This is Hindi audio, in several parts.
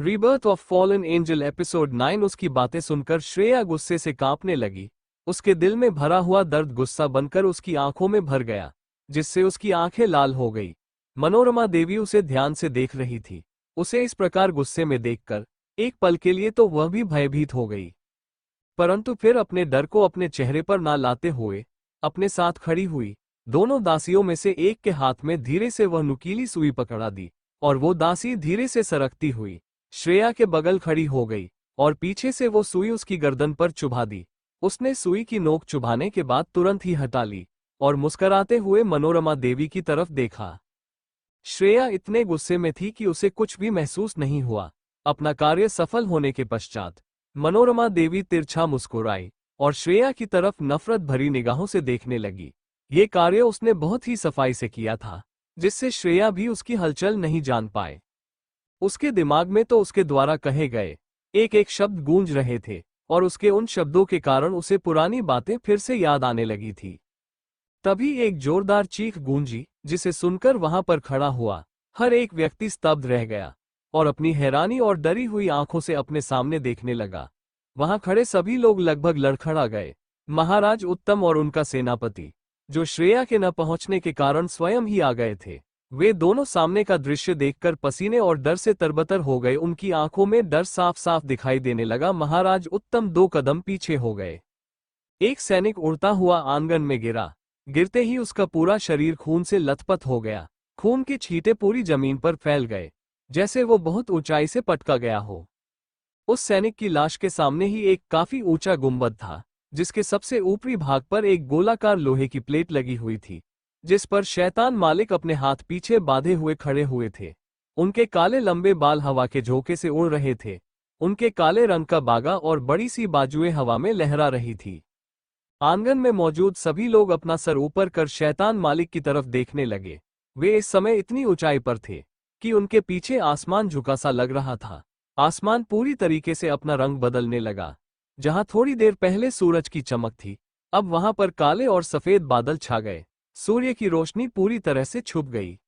Rebirth of fallen angel episode 9। उसकी बातें सुनकर श्रेया गुस्से से कांपने लगी। उसके दिल में भरा हुआ दर्द गुस्सा बनकर उसकी आंखों में भर गया, जिससे उसकी आंखें लाल हो गई। मनोरमा देवी उसे ध्यान से देख रही थी। उसे इस प्रकार गुस्से में देखकर एक पल के लिए तो वह भी भयभीत हो गई, परंतु फिर अपने डर को अपने चेहरे पर ना लाते हुए अपने साथ खड़ी हुई। दोनों दासियों में से एक के हाथ में धीरे से वह नुकीली सुई पकड़ा दी और वो दासी धीरे से सरकती हुई श्रेया के बगल खड़ी हो गई और पीछे से वो सुई उसकी गर्दन पर चुभा दी। उसने सुई की नोक चुभाने के बाद तुरंत ही हटा ली और मुस्कुराते हुए मनोरमा देवी की तरफ देखा। श्रेया इतने गुस्से में थी कि उसे कुछ भी महसूस नहीं हुआ। अपना कार्य सफल होने के पश्चात मनोरमा देवी तिरछा मुस्कुराई और श्रेया की तरफ नफरत भरी निगाहों से देखने लगी। ये कार्य उसने बहुत ही सफाई से किया था, जिससे श्रेया भी उसकी हलचल नहीं जान पाए। उसके दिमाग में तो उसके द्वारा कहे गए एक एक शब्द गूंज रहे थे और उसके उन शब्दों के कारण उसे पुरानी बातें फिर से याद आने लगी थी। तभी एक जोरदार चीख गूंजी, जिसे सुनकर वहां पर खड़ा हुआ हर एक व्यक्ति स्तब्ध रह गया और अपनी हैरानी और डरी हुई आंखों से अपने सामने देखने लगा। वहां खड़े सभी लोग लगभग लड़खड़ा गए। महाराज उत्तम और उनका सेनापति, जो श्रेया के न पहुंचने के कारण स्वयं ही आ गए थे, वे दोनों सामने का दृश्य देखकर पसीने और डर से तरबतर हो गए। उनकी आंखों में डर साफ साफ दिखाई देने लगा। महाराज उत्तम 2 कदम पीछे हो गए। एक सैनिक उड़ता हुआ आंगन में गिरा। गिरते ही उसका पूरा शरीर खून से लथपथ हो गया। खून के छींटे पूरी जमीन पर फैल गए, जैसे वो बहुत ऊंचाई से पटका गया हो। उस सैनिक की लाश के सामने ही एक काफी ऊंचा गुंबद था, जिसके सबसे ऊपरी भाग पर एक गोलाकार लोहे की प्लेट लगी हुई थी, जिस पर शैतान मालिक अपने हाथ पीछे बांधे हुए खड़े हुए थे। उनके काले लंबे बाल हवा के झोंके से उड़ रहे थे। उनके काले रंग का बागा और बड़ी सी बाजुएं हवा में लहरा रही थी। आंगन में मौजूद सभी लोग अपना सर ऊपर कर शैतान मालिक की तरफ देखने लगे। वे इस समय इतनी ऊंचाई पर थे कि उनके पीछे आसमान झुका सा लग रहा था। आसमान पूरी तरीके से अपना रंग बदलने लगा। जहां थोड़ी देर पहले सूरज की चमक थी, अब वहां पर काले और सफेद बादल छा गए। सूर्य की रोशनी पूरी तरह से छुप गई।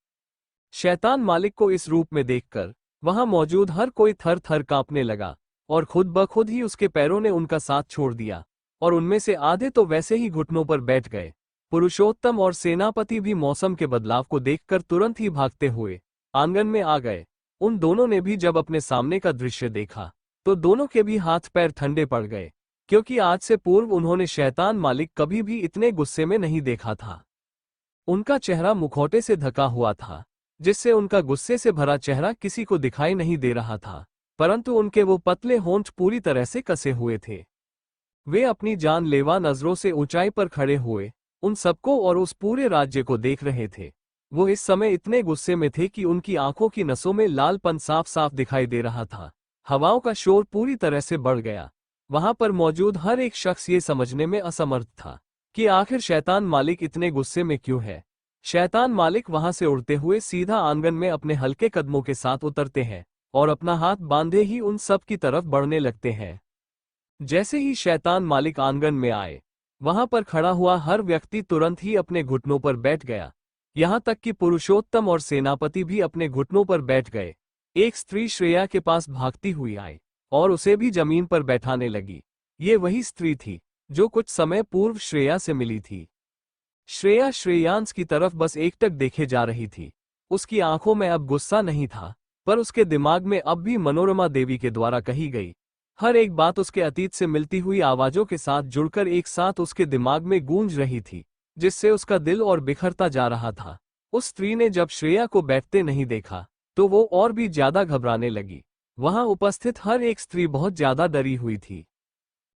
शैतान मालिक को इस रूप में देखकर वहां मौजूद हर कोई थर थर कांपने लगा और खुद ब खुद ही उसके पैरों ने उनका साथ छोड़ दिया और उनमें से आधे तो वैसे ही घुटनों पर बैठ गए। पुरुषोत्तम और सेनापति भी मौसम के बदलाव को देखकर तुरंत ही भागते हुए आंगन में आ गए। उन दोनों ने भी जब अपने सामने का दृश्य देखा तो दोनों के भी हाथ पैर ठंडे पड़ गए, क्योंकि आज से पूर्व उन्होंने शैतान मालिक कभी भी इतने गुस्से में नहीं देखा था। उनका चेहरा मुखौटे से ढका हुआ था, जिससे उनका गुस्से से भरा चेहरा किसी को दिखाई नहीं दे रहा था, परंतु उनके वो पतले होंठ पूरी तरह से कसे हुए थे। वे अपनी जानलेवा नजरों से ऊंचाई पर खड़े हुए उन सबको और उस पूरे राज्य को देख रहे थे। वो इस समय इतने गुस्से में थे कि उनकी आंखों की नसों में लालपन साफ साफ दिखाई दे रहा था। हवाओं का शोर पूरी तरह से बढ़ गया। वहां पर मौजूद हर एक शख्स ये समझने में असमर्थ था कि आखिर शैतान मालिक इतने गुस्से में क्यों है। शैतान मालिक वहां से उड़ते हुए सीधा आंगन में अपने हल्के कदमों के साथ उतरते हैं और अपना हाथ बांधे ही उन सब की तरफ बढ़ने लगते हैं। जैसे ही शैतान मालिक आंगन में आए, वहां पर खड़ा हुआ हर व्यक्ति तुरंत ही अपने घुटनों पर बैठ गया। यहां तक कि पुरुषोत्तम और सेनापति भी अपने घुटनों पर बैठ गए। एक स्त्री श्रेया के पास भागती हुई आई और उसे भी जमीन पर बैठाने लगी। ये वही स्त्री थी जो कुछ समय पूर्व श्रेया से मिली थी। श्रेया श्रेयांश की तरफ बस एकटक देखे जा रही थी। उसकी आंखों में अब गुस्सा नहीं था, पर उसके दिमाग में अब भी मनोरमा देवी के द्वारा कही गई हर एक बात उसके अतीत से मिलती हुई आवाजों के साथ जुड़कर एक साथ उसके दिमाग में गूंज रही थी, जिससे उसका दिल और बिखरता जा रहा था। उस स्त्री ने जब श्रेया को बैठते नहीं देखा तो वो और भी ज्यादा घबराने लगी। वहां उपस्थित हर एक स्त्री बहुत ज्यादा डरी हुई थी।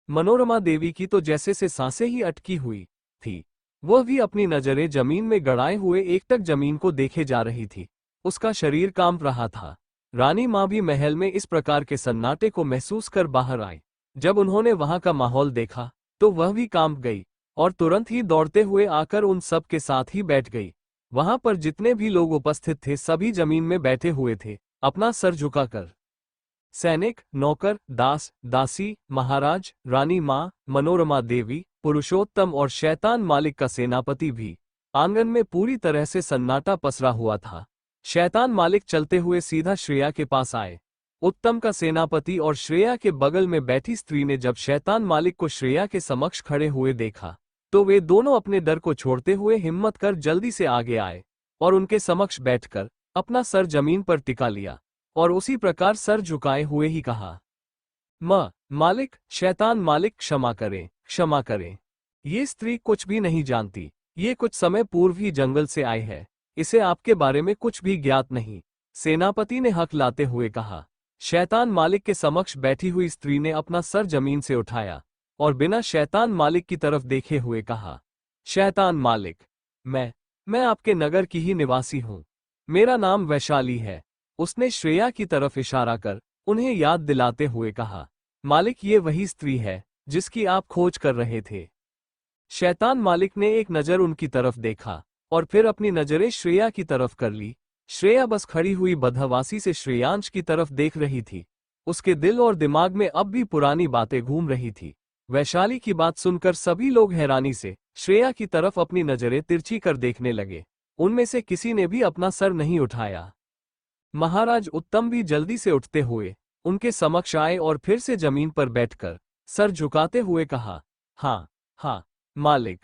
मनोरमा देवी की तो जैसे से सांसें ही अटकी हुई थी। वह भी अपनी नजरें जमीन में गड़ाए हुए एकटक जमीन को देखे जा रही थी। उसका शरीर कांप रहा था। रानी माँ भी महल में इस प्रकार के सन्नाटे को महसूस कर बाहर आई। जब उन्होंने वहां का माहौल देखा तो वह भी कांप गई और तुरंत ही दौड़ते हुए आकर उन सब के साथ ही बैठ गई। वहां पर जितने भी लोग उपस्थित थे सभी जमीन में बैठे हुए थे, अपना सर झुकाकर। सैनिक, नौकर, दास, दासी, महाराज, रानी माँ, मनोरमा देवी, पुरुषोत्तम और शैतान मालिक का सेनापति भी। आंगन में पूरी तरह से सन्नाटा पसरा हुआ था। शैतान मालिक चलते हुए सीधा श्रेया के पास आए। उत्तम का सेनापति और श्रेया के बगल में बैठी स्त्री ने जब शैतान मालिक को श्रेया के समक्ष खड़े हुए देखा तो वे दोनों अपने डर को छोड़ते हुए हिम्मत कर जल्दी से आगे आए और उनके समक्ष बैठकर अपना सर जमीन पर टिका लिया और उसी प्रकार सर झुकाए हुए ही कहा, मालिक, शैतान मालिक, क्षमा करें, क्षमा करें। ये स्त्री कुछ भी नहीं जानती, ये कुछ समय पूर्व ही जंगल से आई है, इसे आपके बारे में कुछ भी ज्ञात नहीं, सेनापति ने हक लाते हुए कहा। शैतान मालिक के समक्ष बैठी हुई स्त्री ने अपना सर जमीन से उठाया और बिना शैतान मालिक की तरफ देखे हुए कहा, शैतान मालिक, मैं आपके नगर की ही निवासी हूं, मेरा नाम वैशाली है। उसने श्रेया की तरफ इशारा कर उन्हें याद दिलाते हुए कहा, मालिक, ये वही स्त्री है जिसकी आप खोज कर रहे थे। शैतान मालिक ने एक नजर उनकी तरफ देखा और फिर अपनी नजरें श्रेया की तरफ कर ली। श्रेया बस खड़ी हुई बदहवासी से श्रेयांश की तरफ देख रही थी। उसके दिल और दिमाग में अब भी पुरानी बातें घूम रही थी। वैशाली की बात सुनकर सभी लोग हैरानी से श्रेया की तरफ अपनी नजरें तिरछी कर देखने लगे। उनमें से किसी ने भी अपना सर नहीं उठाया। महाराज उत्तम भी जल्दी से उठते हुए उनके समक्ष आए और फिर से जमीन पर बैठकर सर झुकाते हुए कहा, हाँ मालिक,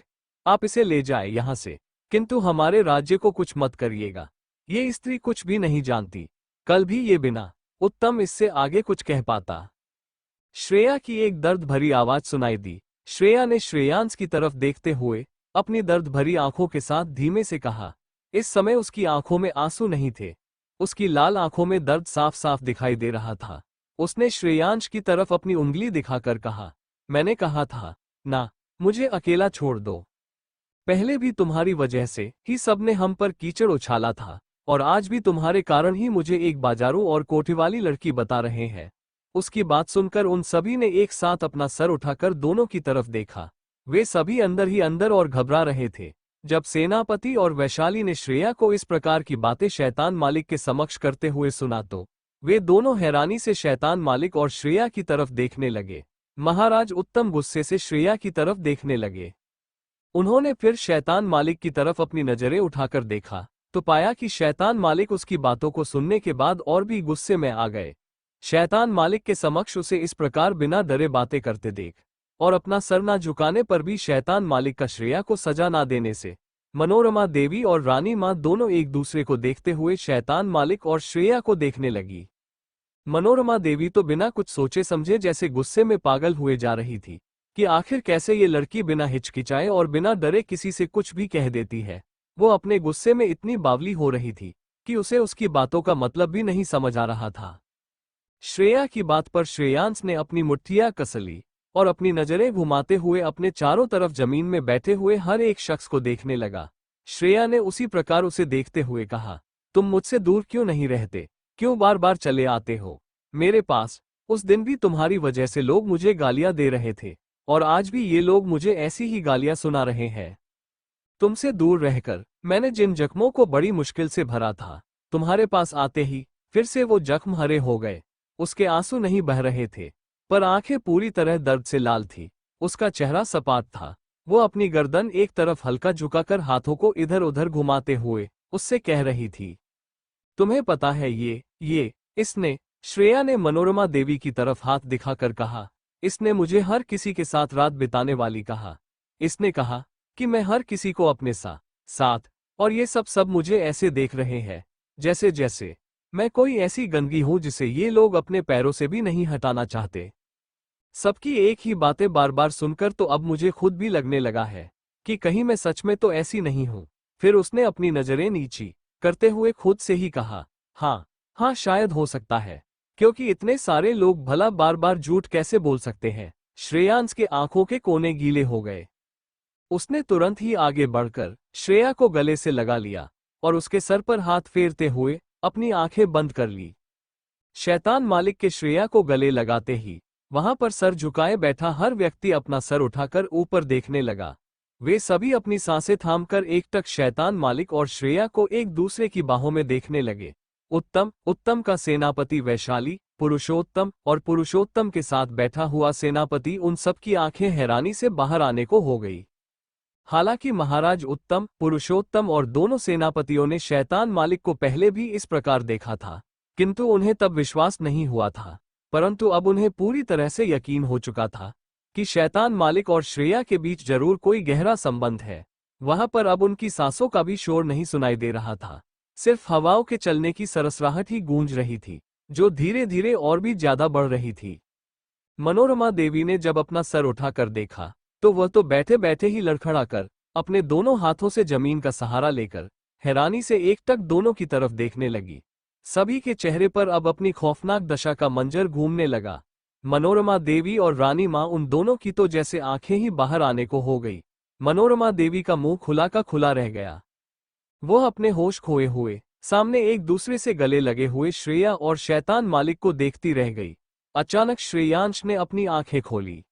आप इसे ले जाए यहां से, किंतु हमारे राज्य को कुछ मत करिएगा। ये स्त्री कुछ भी नहीं जानती, कल भी ये बिना उत्तम इससे आगे कुछ कह पाता। श्रेया की एक दर्द भरी आवाज सुनाई दी। श्रेया ने श्रेयांश की तरफ देखते हुए अपनी दर्द भरी आंखों के साथ धीमे से कहा। इस समय उसकी आंखों में आंसू नहीं थे, उसकी लाल आंखों में दर्द साफ साफ दिखाई दे रहा था। उसने श्रेयांश की तरफ अपनी उंगली दिखाकर कहा, मैंने कहा था ना, मुझे अकेला छोड़ दो। पहले भी तुम्हारी वजह से ही सबने हम पर कीचड़ उछाला था और आज भी तुम्हारे कारण ही मुझे एक बाजारू और कोठी वाली लड़की बता रहे हैं। उसकी बात सुनकर उन सभी ने एक साथ अपना सर उठाकर दोनों की तरफ देखा। वे सभी अंदर ही अंदर और घबरा रहे थे। जब सेनापति और वैशाली ने श्रेया को इस प्रकार की बातें शैतान मालिक के समक्ष करते हुए सुना तो वे दोनों हैरानी से शैतान मालिक और श्रेया की तरफ देखने लगे। महाराज उत्तम गुस्से से श्रेया की तरफ देखने लगे। उन्होंने फिर शैतान मालिक की तरफ अपनी नजरें उठाकर देखा तो पाया कि शैतान मालिक उसकी बातों को सुनने के बाद और भी गुस्से में आ गए। शैतान मालिक के समक्ष उसे इस प्रकार बिना डरे बातें करते देख और अपना सर ना झुकाने पर भी शैतान मालिक का श्रेया को सजा ना देने से मनोरमा देवी और रानी मां दोनों एक दूसरे को देखते हुए शैतान मालिक और श्रेया को देखने लगी। मनोरमा देवी तो बिना कुछ सोचे समझे जैसे गुस्से में पागल हुए जा रही थी कि आखिर कैसे ये लड़की बिना हिचकिचाए और बिना डरे किसी से कुछ भी कह देती है। वो अपने गुस्से में इतनी बावली हो रही थी कि उसे उसकी बातों का मतलब भी नहीं समझ आ रहा था। श्रेया की बात पर श्रेयांश ने अपनी मुट्ठियां कस ली और अपनी नजरें घुमाते हुए अपने चारों तरफ जमीन में बैठे हुए हर एक शख्स को देखने लगा। श्रेया ने उसी प्रकार उसे देखते हुए कहा, तुम मुझसे दूर क्यों नहीं रहते, क्यों बार बार चले आते हो मेरे पास? उस दिन भी तुम्हारी वजह से लोग मुझे गालियां दे रहे थे और आज भी ये लोग मुझे ऐसी ही गालियां सुना रहे हैं। तुमसे दूर रहकर मैंने जिन जख्मों को बड़ी मुश्किल से भरा था, तुम्हारे पास आते ही फिर से वो जख्म हरे हो गए। उसके आंसू नहीं बह रहे थे पर आंखें पूरी तरह दर्द से लाल थी। उसका चेहरा सपाट था। वो अपनी गर्दन एक तरफ हल्का झुकाकर हाथों को इधर उधर घुमाते हुए उससे कह रही थी, तुम्हें पता है ये इसने, श्रेया ने मनोरमा देवी की तरफ हाथ दिखाकर कहा, इसने मुझे हर किसी के साथ रात बिताने वाली कहा। इसने कहा कि मैं हर किसी को अपने साथ और ये सब मुझे ऐसे देख रहे हैं जैसे मैं कोई ऐसी गंदगी हूं जिसे ये लोग अपने पैरों से भी नहीं हटाना चाहते। सबकी एक ही बातें बार बार सुनकर तो अब मुझे खुद भी लगने लगा है कि कहीं मैं सच में तो ऐसी नहीं हूं। फिर उसने अपनी नजरें नीची करते हुए खुद से ही कहा, हाँ शायद हो सकता है, क्योंकि इतने सारे लोग भला बार बार झूठ कैसे बोल सकते हैं। श्रेयांश के आंखों के कोने गीले हो गए। उसने तुरंत ही आगे बढ़कर श्रेया को गले से लगा लिया और उसके सर पर हाथ फेरते हुए अपनी आंखें बंद कर ली। शैतान मालिक के श्रेया को गले लगाते ही वहां पर सर झुकाए बैठा हर व्यक्ति अपना सर उठाकर ऊपर देखने लगा। वे सभी अपनी सांसें थामकर एकटक शैतान मालिक और श्रेया को एक दूसरे की बाहों में देखने लगे। उत्तम का सेनापति वैशाली, पुरुषोत्तम और पुरुषोत्तम के साथ बैठा हुआ सेनापति, उन सब की आंखें हैरानी से बाहर आने को हो गई। हालांकि महाराज उत्तम, पुरुषोत्तम और दोनों सेनापतियों ने शैतान मालिक को पहले भी इस प्रकार देखा था, किंतु उन्हें तब विश्वास नहीं हुआ था, परंतु अब उन्हें पूरी तरह से यकीन हो चुका था कि शैतान मालिक और श्रेया के बीच जरूर कोई गहरा संबंध है। वहां पर अब उनकी सांसों का भी शोर नहीं सुनाई दे रहा था, सिर्फ हवाओं के चलने की सरसराहट ही गूंज रही थी, जो धीरे धीरे और भी ज्यादा बढ़ रही थी। मनोरमा देवी ने जब अपना सर उठाकर देखा तो वह तो बैठे बैठे ही लड़खड़ाकर अपने दोनों हाथों से जमीन का सहारा लेकर हैरानी से एकटक दोनों की तरफ देखने लगी। सभी के चेहरे पर अब अपनी खौफनाक दशा का मंजर घूमने लगा। मनोरमा देवी और रानी मां उन दोनों की तो जैसे आंखें ही बाहर आने को हो गई। मनोरमा देवी का मुंह खुला का खुला रह गया। वह अपने होश खोए हुए सामने एक दूसरे से गले लगे हुए श्रेया और शैतान मालिक को देखती रह गई। अचानक श्रेयांश ने अपनी आंखें खोली।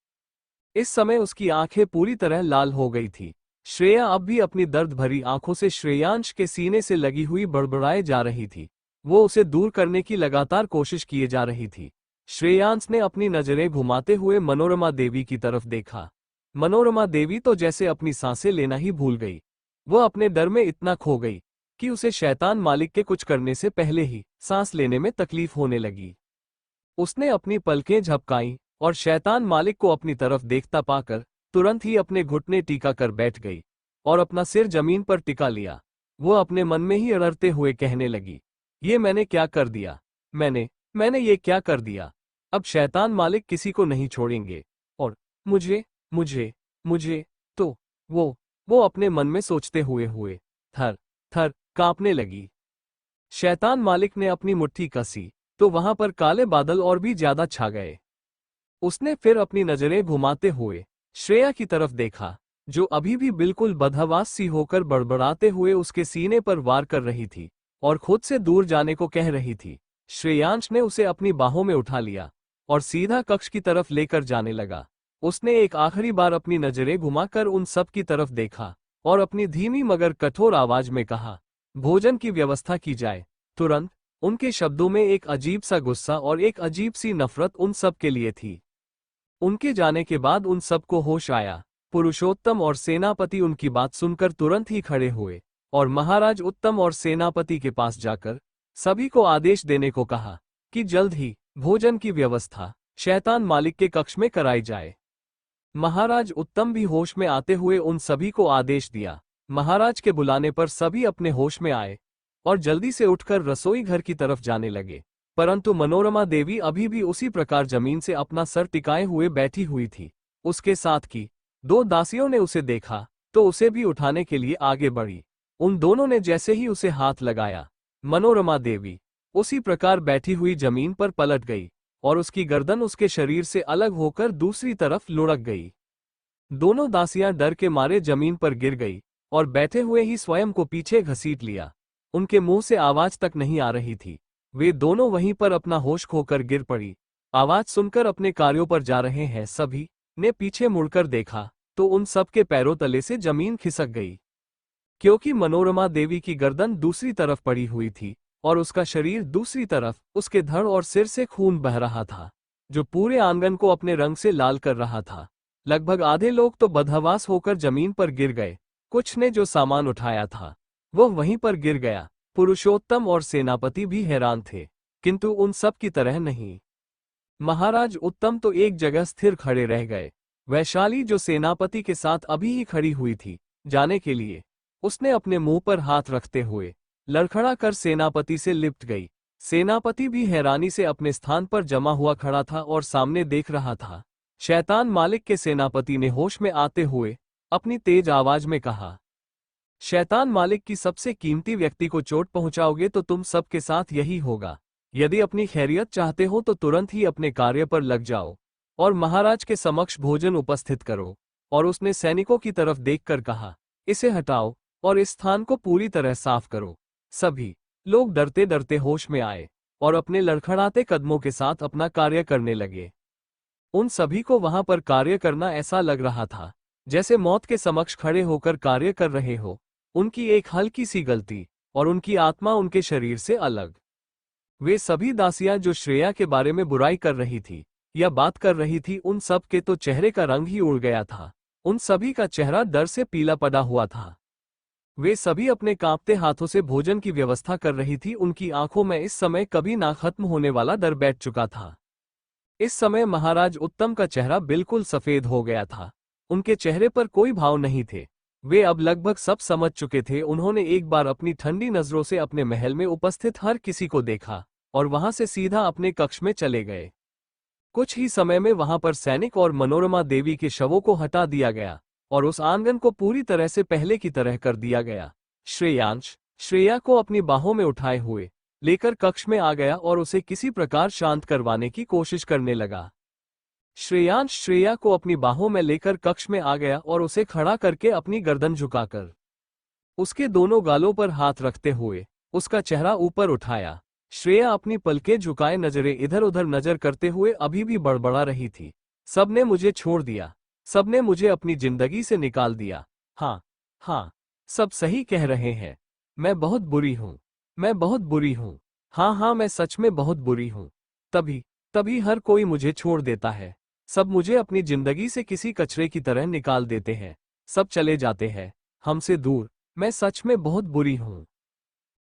इस समय उसकी आंखें पूरी तरह लाल हो गई थी। श्रेया अब भी अपनी दर्द भरी आंखों से श्रेयांश के सीने से लगी हुई बड़बड़ाए जा रही थी। वो उसे दूर करने की लगातार कोशिश किए जा रही थी। श्रेयांश ने अपनी नजरें घुमाते हुए मनोरमा देवी की तरफ देखा। मनोरमा देवी तो जैसे अपनी सांसें लेना ही भूल गई। वह अपने डर में इतना खो गई कि उसे शैतान मालिक के कुछ करने से पहले ही सांस लेने में तकलीफ होने लगी। उसने अपनी पलकें झपकाईं और शैतान मालिक को अपनी तरफ देखता पाकर तुरंत ही अपने घुटने टीका कर बैठ गई और अपना सिर जमीन पर टिका लिया। वो अपने मन में ही अड़रते हुए कहने लगी, ये मैंने क्या कर दिया? मैंने ये क्या कर दिया? अब शैतान मालिक किसी को नहीं छोड़ेंगे और मुझे मुझे मुझे तो वो अपने मन में सोचते हुए थर थर कांपने लगी। शैतान मालिक ने अपनी मुट्ठी कसी तो वहां पर काले बादल और भी ज्यादा छा गए। उसने फिर अपनी नजरें घुमाते हुए श्रेया की तरफ देखा, जो अभी भी बिल्कुल बदहवास सी होकर बड़बड़ाते हुए उसके सीने पर वार कर रही थी और खुद से दूर जाने को कह रही थी। श्रेयांश ने उसे अपनी बाहों में उठा लिया और सीधा कक्ष की तरफ लेकर जाने लगा। उसने एक आखिरी बार अपनी नजरें घुमाकर उन सब की तरफ देखा और अपनी धीमी मगर कठोर आवाज में कहा, भोजन की व्यवस्था की जाए। तुरंत उनके शब्दों में एक अजीब सा गुस्सा और एक अजीब सी नफरत उन सब के लिए थी। उनके जाने के बाद उन सबको होश आया। पुरुषोत्तम और सेनापति उनकी बात सुनकर तुरंत ही खड़े हुए और महाराज उत्तम और सेनापति के पास जाकर सभी को आदेश देने को कहा कि जल्द ही भोजन की व्यवस्था शैतान मालिक के कक्ष में कराई जाए। महाराज उत्तम भी होश में आते हुए उन सभी को आदेश दिया। महाराज के बुलाने पर सभी अपने होश में आए और जल्दी से उठकर रसोई घर की तरफ जाने लगे, परंतु मनोरमा देवी अभी भी उसी प्रकार जमीन से अपना सर टिकाए हुए बैठी हुई थी। उसके साथ की दो दासियों ने उसे देखा तो उसे भी उठाने के लिए आगे बढ़ी। उन दोनों ने जैसे ही उसे हाथ लगाया, मनोरमा देवी उसी प्रकार बैठी हुई जमीन पर पलट गई और उसकी गर्दन उसके शरीर से अलग होकर दूसरी तरफ लुढ़क गई। दोनों दासियां डर के मारे जमीन पर गिर गई और बैठे हुए ही स्वयं को पीछे घसीट लिया। उनके मुंह से आवाज तक नहीं आ रही थी। वे दोनों वहीं पर अपना होश खोकर गिर पड़ी। आवाज सुनकर अपने कार्यों पर जा रहे हैं सभी ने पीछे मुड़कर देखा तो उन सब के पैरों तले से जमीन खिसक गई, क्योंकि मनोरमा देवी की गर्दन दूसरी तरफ पड़ी हुई थी और उसका शरीर दूसरी तरफ। उसके धड़ और सिर से खून बह रहा था, जो पूरे आंगन को अपने रंग से लाल कर रहा था। लगभग आधे लोग तो बदहवास होकर जमीन पर गिर गए। कुछ ने जो सामान उठाया था वह वहीं पर गिर गया। पुरुषोत्तम और सेनापति भी हैरान थे, किंतु उन सब की तरह नहीं। महाराज उत्तम तो एक जगह स्थिर खड़े रह गए। वैशाली जो सेनापति के साथ अभी ही खड़ी हुई थी, जाने के लिए उसने अपने मुंह पर हाथ रखते हुए लड़खड़ा कर सेनापति से लिपट गई। सेनापति भी हैरानी से अपने स्थान पर जमा हुआ खड़ा था और सामने देख रहा था। शैतान मालिक के सेनापति ने होश में आते हुए अपनी तेज आवाज में कहा, शैतान मालिक की सबसे कीमती व्यक्ति को चोट पहुंचाओगे तो तुम सबके साथ यही होगा। यदि अपनी खैरियत चाहते हो तो तुरंत ही अपने कार्य पर लग जाओ और महाराज के समक्ष भोजन उपस्थित करो। और उसने सैनिकों की तरफ देखकर कहा, इसे हटाओ और इस स्थान को पूरी तरह साफ करो। सभी लोग डरते डरते होश में आए और अपने लड़खड़ाते कदमों के साथ अपना कार्य करने लगे। उन सभी को वहां पर कार्य करना ऐसा लग रहा था जैसे मौत के समक्ष खड़े होकर कार्य कर रहे हो। उनकी एक हल्की सी गलती और उनकी आत्मा उनके शरीर से अलग। वे सभी दासियां जो श्रेया के बारे में बुराई कर रही थी या बात कर रही थी, उन सब के तो चेहरे का रंग ही उड़ गया था। उन सभी का चेहरा डर से पीला पड़ा हुआ था। वे सभी अपने कांपते हाथों से भोजन की व्यवस्था कर रही थी। उनकी आंखों में इस समय कभी ना खत्म होने वाला डर बैठ चुका था। इस समय महाराज उत्तम का चेहरा बिल्कुल सफेद हो गया था। उनके चेहरे पर कोई भाव नहीं थे। वे अब लगभग सब समझ चुके थे। उन्होंने एक बार अपनी ठंडी नजरों से अपने महल में उपस्थित हर किसी को देखा और वहां से सीधा अपने कक्ष में चले गए। कुछ ही समय में वहां पर सैनिक और मनोरमा देवी के शवों को हटा दिया गया और उस आंगन को पूरी तरह से पहले की तरह कर दिया गया। श्रेयांश श्रेया को अपनी बाहों में उठाए हुए लेकर कक्ष में आ गया और उसे किसी प्रकार शांत करवाने की कोशिश करने लगा। श्रेयांश श्रेया को अपनी बाहों में लेकर कक्ष में आ गया और उसे खड़ा करके अपनी गर्दन झुकाकर उसके दोनों गालों पर हाथ रखते हुए उसका चेहरा ऊपर उठाया। श्रेया अपनी पलकें झुकाए नजरें इधर उधर नजर करते हुए अभी भी बड़बड़ा रही थी। सबने मुझे छोड़ दिया, सबने मुझे अपनी जिंदगी से निकाल दिया। हाँ हाँ, सब सही कह रहे हैं। मैं बहुत बुरी हूँ, मैं बहुत बुरी हूँ। हाँ हाँ, मैं सच में बहुत बुरी हूँ। तभी तभी हर कोई मुझे छोड़ देता है। सब मुझे अपनी जिंदगी से किसी कचरे की तरह निकाल देते हैं। सब चले जाते हैं हमसे दूर। मैं सच में बहुत बुरी हूँ।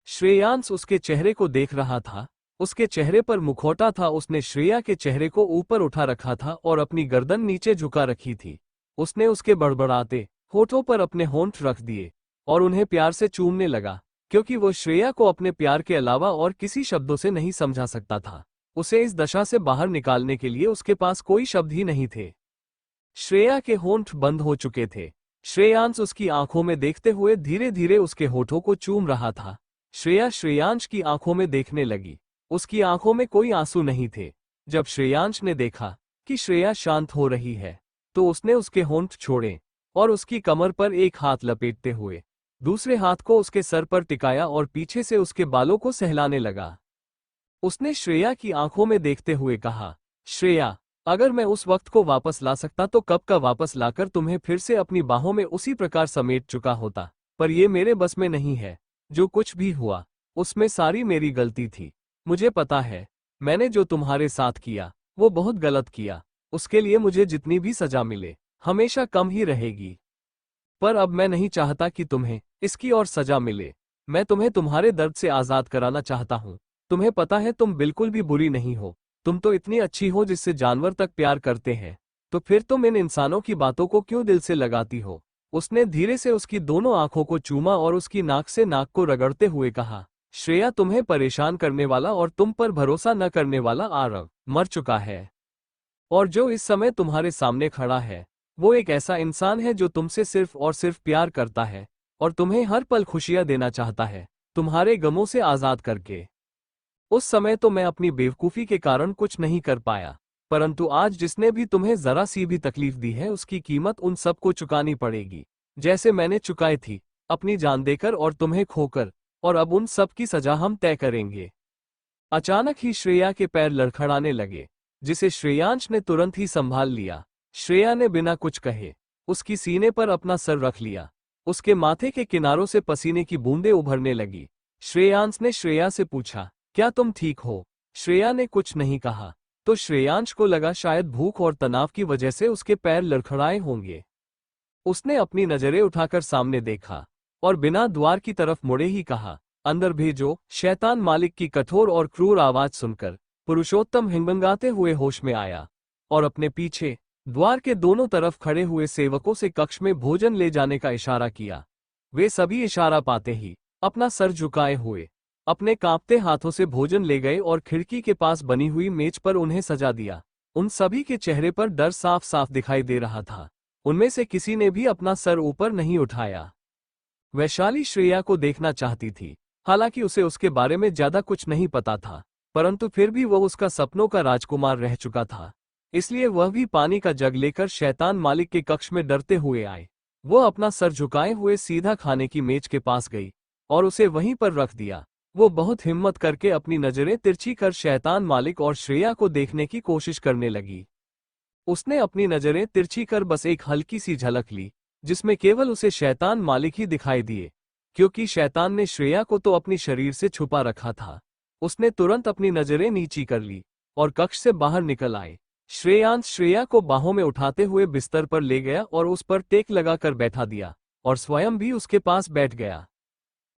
श्रेयांश उसके चेहरे को देख रहा था। उसके चेहरे पर मुखौटा था। उसने श्रेया के चेहरे को ऊपर उठा रखा था और अपनी गर्दन नीचे झुका रखी थी। उसने उसके बड़बड़ाते होठों पर अपने होंठ रख दिए और उन्हें प्यार से चूमने लगा, क्योंकि वो श्रेया को अपने प्यार के अलावा और किसी शब्दों से नहीं समझा सकता था। उसे इस दशा से बाहर निकालने के लिए उसके पास कोई शब्द ही नहीं थे। श्रेया के होंठ बंद हो चुके थे। श्रेयांश उसकी आंखों में देखते हुए धीरे धीरे उसके होठों को चूम रहा था। श्रेया श्रेयांश की आंखों में देखने लगी। उसकी आंखों में कोई आंसू नहीं थे। जब श्रेयांश ने देखा कि श्रेया शांत हो रही है, तो उसने उसके होंठ छोड़े और उसकी कमर पर एक हाथ लपेटते हुए दूसरे हाथ को उसके सर पर टिकाया और पीछे से उसके बालों को सहलाने लगा। उसने श्रेया की आंखों में देखते हुए कहा, श्रेया, अगर मैं उस वक्त को वापस ला सकता तो कब का वापस लाकर तुम्हें फिर से अपनी बाहों में उसी प्रकार समेट चुका होता, पर यह मेरे बस में नहीं है। जो कुछ भी हुआ उसमें सारी मेरी गलती थी। मुझे पता है मैंने जो तुम्हारे साथ किया वो बहुत गलत किया। उसके लिए मुझे जितनी भी सजा मिले हमेशा कम ही रहेगी। पर अब मैं नहीं चाहता कि तुम्हें इसकी और सजा मिले। मैं तुम्हें तुम्हारे दर्द से आजाद कराना चाहता हूँ। तुम्हें पता है तुम बिल्कुल भी बुरी नहीं हो। तुम तो इतनी अच्छी हो जिससे जानवर तक प्यार करते हैं। तो फिर तुम इन इंसानों की बातों को क्यों दिल से लगाती हो? उसने धीरे से उसकी दोनों आंखों को चूमा और उसकी नाक से नाक को रगड़ते हुए कहा, श्रेया, तुम्हें परेशान करने वाला और तुम पर भरोसा न करने वाला आरव मर चुका है। और जो इस समय तुम्हारे सामने खड़ा है वो एक ऐसा इंसान है जो तुमसे सिर्फ और सिर्फ प्यार करता है और तुम्हें हर पल खुशियां देना चाहता है, तुम्हारे गमों से आजाद करके। उस समय तो मैं अपनी बेवकूफ़ी के कारण कुछ नहीं कर पाया, परंतु आज जिसने भी तुम्हें जरा सी भी तकलीफ दी है उसकी कीमत उन सबको चुकानी पड़ेगी, जैसे मैंने चुकाई थी, अपनी जान देकर और तुम्हें खोकर। और अब उन सब की सजा हम तय करेंगे। अचानक ही श्रेया के पैर लड़खड़ाने लगे, जिसे श्रेयांश ने तुरंत ही संभाल लिया। श्रेया ने बिना कुछ कहे उसकी सीने पर अपना सर रख लिया। उसके माथे के किनारों से पसीने की बूंदें उभरने लगी। श्रेयांश ने श्रेया से पूछा, क्या तुम ठीक हो? श्रेया ने कुछ नहीं कहा, तो श्रेयांश को लगा शायद भूख और तनाव की वजह से उसके पैर लड़खड़ाए होंगे। उसने अपनी नजरें उठाकर सामने देखा और बिना द्वार की तरफ मुड़े ही कहा, अंदर भेजो। शैतान मालिक की कठोर और क्रूर आवाज सुनकर पुरुषोत्तम हिंगंगाते हुए होश में आया और अपने पीछे द्वार के दोनों तरफ खड़े हुए सेवकों से कक्ष में भोजन ले जाने का इशारा किया। वे सभी इशारा पाते ही अपना सर झुकाए हुए अपने कांपते हाथों से भोजन ले गए और खिड़की के पास बनी हुई मेज पर उन्हें सजा दिया। उन सभी के चेहरे पर डर साफ साफ दिखाई दे रहा था। उनमें से किसी ने भी अपना सर ऊपर नहीं उठाया। वैशाली श्रेया को देखना चाहती थी, हालांकि उसे उसके बारे में ज्यादा कुछ नहीं पता था, परंतु फिर भी वह उसका सपनों का राजकुमार रह चुका था। इसलिए वह भी पानी का जग लेकर शैतान मालिक के कक्ष में डरते हुए आए। वह अपना सर झुकाए हुए सीधा खाने की मेज के पास गई और उसे वहीं पर रख दिया। वो बहुत हिम्मत करके अपनी नजरें तिरछी कर शैतान मालिक और श्रेया को देखने की कोशिश करने लगी। उसने अपनी नजरें तिरछी कर बस एक हल्की सी झलक ली, जिसमें केवल उसे शैतान मालिक ही दिखाई दिए, क्योंकि शैतान ने श्रेया को तो अपनी शरीर से छुपा रखा था। उसने तुरंत अपनी नजरें नीची कर ली और कक्ष से बाहर निकल आए। श्रेयांश श्रेया को बाहों में उठाते हुए बिस्तर पर ले गया और उस पर टेक लगाकर बैठा दिया और स्वयं भी उसके पास बैठ गया।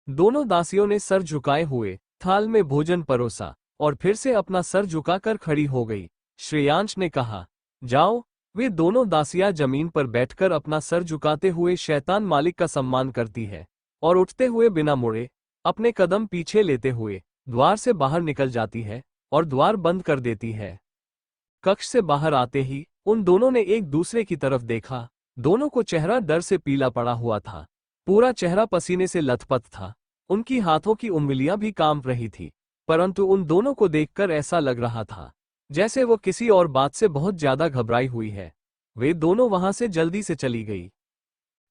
दोनों दासियों ने सर झुकाए हुए थाल में भोजन परोसा और फिर से अपना सर झुकाकर खड़ी हो गई। श्रेयांश ने कहा, जाओ। वे दोनों दासियां जमीन पर बैठकर अपना सर झुकाते हुए शैतान मालिक का सम्मान करती है और उठते हुए बिना मुड़े अपने कदम पीछे लेते हुए द्वार से बाहर निकल जाती है और द्वार बंद कर देती है। कक्ष से बाहर आते ही उन दोनों ने एक दूसरे की तरफ देखा। दोनों को चेहरा डर से पीला पड़ा हुआ था। पूरा चेहरा पसीने से लथपथ था। उनकी हाथों की उंगलियां भी कांप रही थी, परंतु उन दोनों को देखकर ऐसा लग रहा था जैसे वो किसी और बात से बहुत ज्यादा घबराई हुई है। वे दोनों वहां से जल्दी से चली गई।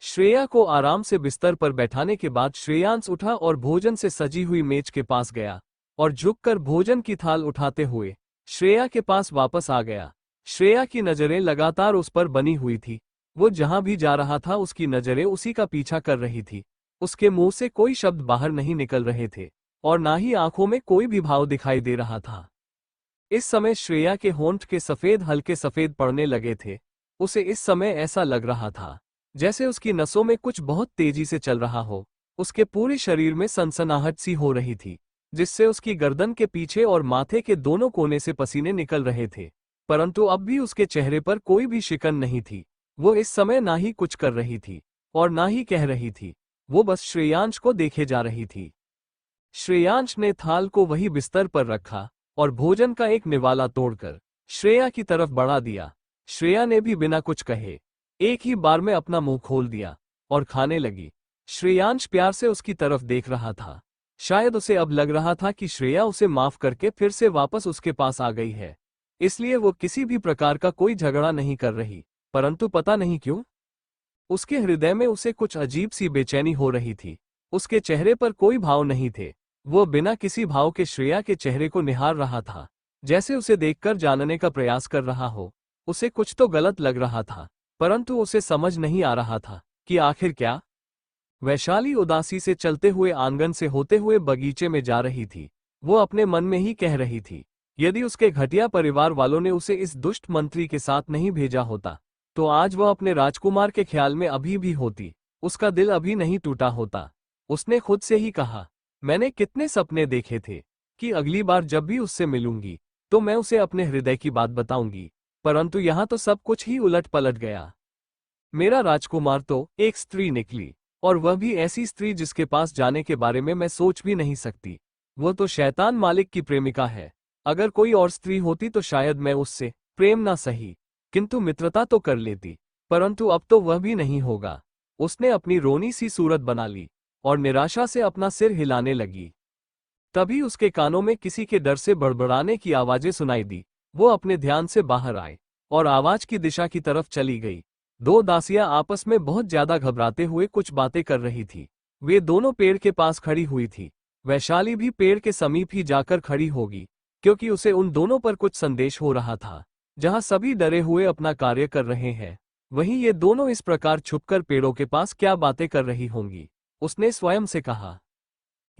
श्रेया को आराम से बिस्तर पर बैठाने के बाद श्रेयांश उठा और भोजन से सजी हुई मेज के पास गया और झुककर भोजन की थाल उठाते हुए श्रेया के पास वापस आ गया। श्रेया की नजरें लगातार उस पर बनी हुई थी। वो जहां भी जा रहा था उसकी नजरें उसी का पीछा कर रही थी। उसके मुंह से कोई शब्द बाहर नहीं निकल रहे थे और ना ही आंखों में कोई भी भाव दिखाई दे रहा था। इस समय श्रेया के होंठ के सफेद हल्के सफेद पड़ने लगे थे। उसे इस समय ऐसा लग रहा था जैसे उसकी नसों में कुछ बहुत तेजी से चल रहा हो। उसके पूरे शरीर में सनसनाहट सी हो रही थी, जिससे उसकी गर्दन के पीछे और माथे के दोनों कोने से पसीने निकल रहे थे, परंतु अब भी उसके चेहरे पर कोई भी शिकन नहीं थी। वो इस समय ना ही कुछ कर रही थी और ना ही कह रही थी। वो बस श्रेयांश को देखे जा रही थी। श्रेयांश ने थाल को वही बिस्तर पर रखा और भोजन का एक निवाला तोड़कर श्रेया की तरफ बढ़ा दिया। श्रेया ने भी बिना कुछ कहे एक ही बार में अपना मुंह खोल दिया और खाने लगी। श्रेयांश प्यार से उसकी तरफ देख रहा था। शायद उसे अब लग रहा था कि श्रेया उसे माफ करके फिर से वापस उसके पास आ गई है, इसलिए वो किसी भी प्रकार का कोई झगड़ा नहीं कर रही। परंतु पता नहीं क्यों उसके हृदय में उसे कुछ अजीब सी बेचैनी हो रही थी। उसके चेहरे पर कोई भाव नहीं थे। वो बिना किसी भाव के श्रेया के चेहरे को निहार रहा था, जैसे उसे देखकर जानने का प्रयास कर रहा हो। उसे कुछ तो गलत लग रहा था, परंतु उसे समझ नहीं आ रहा था कि आखिर क्या। वैशाली उदासी से चलते हुए आंगन से होते हुए बगीचे में जा रही थी। वो अपने मन में ही कह रही थी, यदि उसके घटिया परिवार वालों ने उसे इस दुष्ट मंत्री के साथ नहीं भेजा होता तो आज वह अपने राजकुमार के ख्याल में अभी भी होती। उसका दिल अभी नहीं टूटा होता। उसने खुद से ही कहा, मैंने कितने सपने देखे थे कि अगली बार जब भी उससे मिलूंगी तो मैं उसे अपने हृदय की बात बताऊंगी, परंतु यहां तो सब कुछ ही उलट पलट गया। मेरा राजकुमार तो एक स्त्री निकली, और वह भी ऐसी स्त्री जिसके पास जाने के बारे में मैं सोच भी नहीं सकती। वो तो शैतान मालिक की प्रेमिका है। अगर कोई और स्त्री होती तो शायद मैं उससे प्रेम ना सही किंतु मित्रता तो कर लेती, परंतु अब तो वह भी नहीं होगा। उसने अपनी रोनी सी सूरत बना ली और निराशा से अपना सिर हिलाने लगी। तभी उसके कानों में किसी के डर से बड़बड़ाने की आवाजें सुनाई दी। वो अपने ध्यान से बाहर आए और आवाज की दिशा की तरफ चली गई। दो दासियां आपस में बहुत ज्यादा घबराते हुए कुछ बातें कर रही थी। वे दोनों पेड़ के पास खड़ी हुई थी। वैशाली भी पेड़ के समीप ही जाकर खड़ी होगी, क्योंकि उसे उन दोनों पर कुछ संदेश हो रहा था। जहां सभी डरे हुए अपना कार्य कर रहे हैं, वहीं ये दोनों इस प्रकार छुपकर पेड़ों के पास क्या बातें कर रही होंगी। उसने स्वयं से कहा।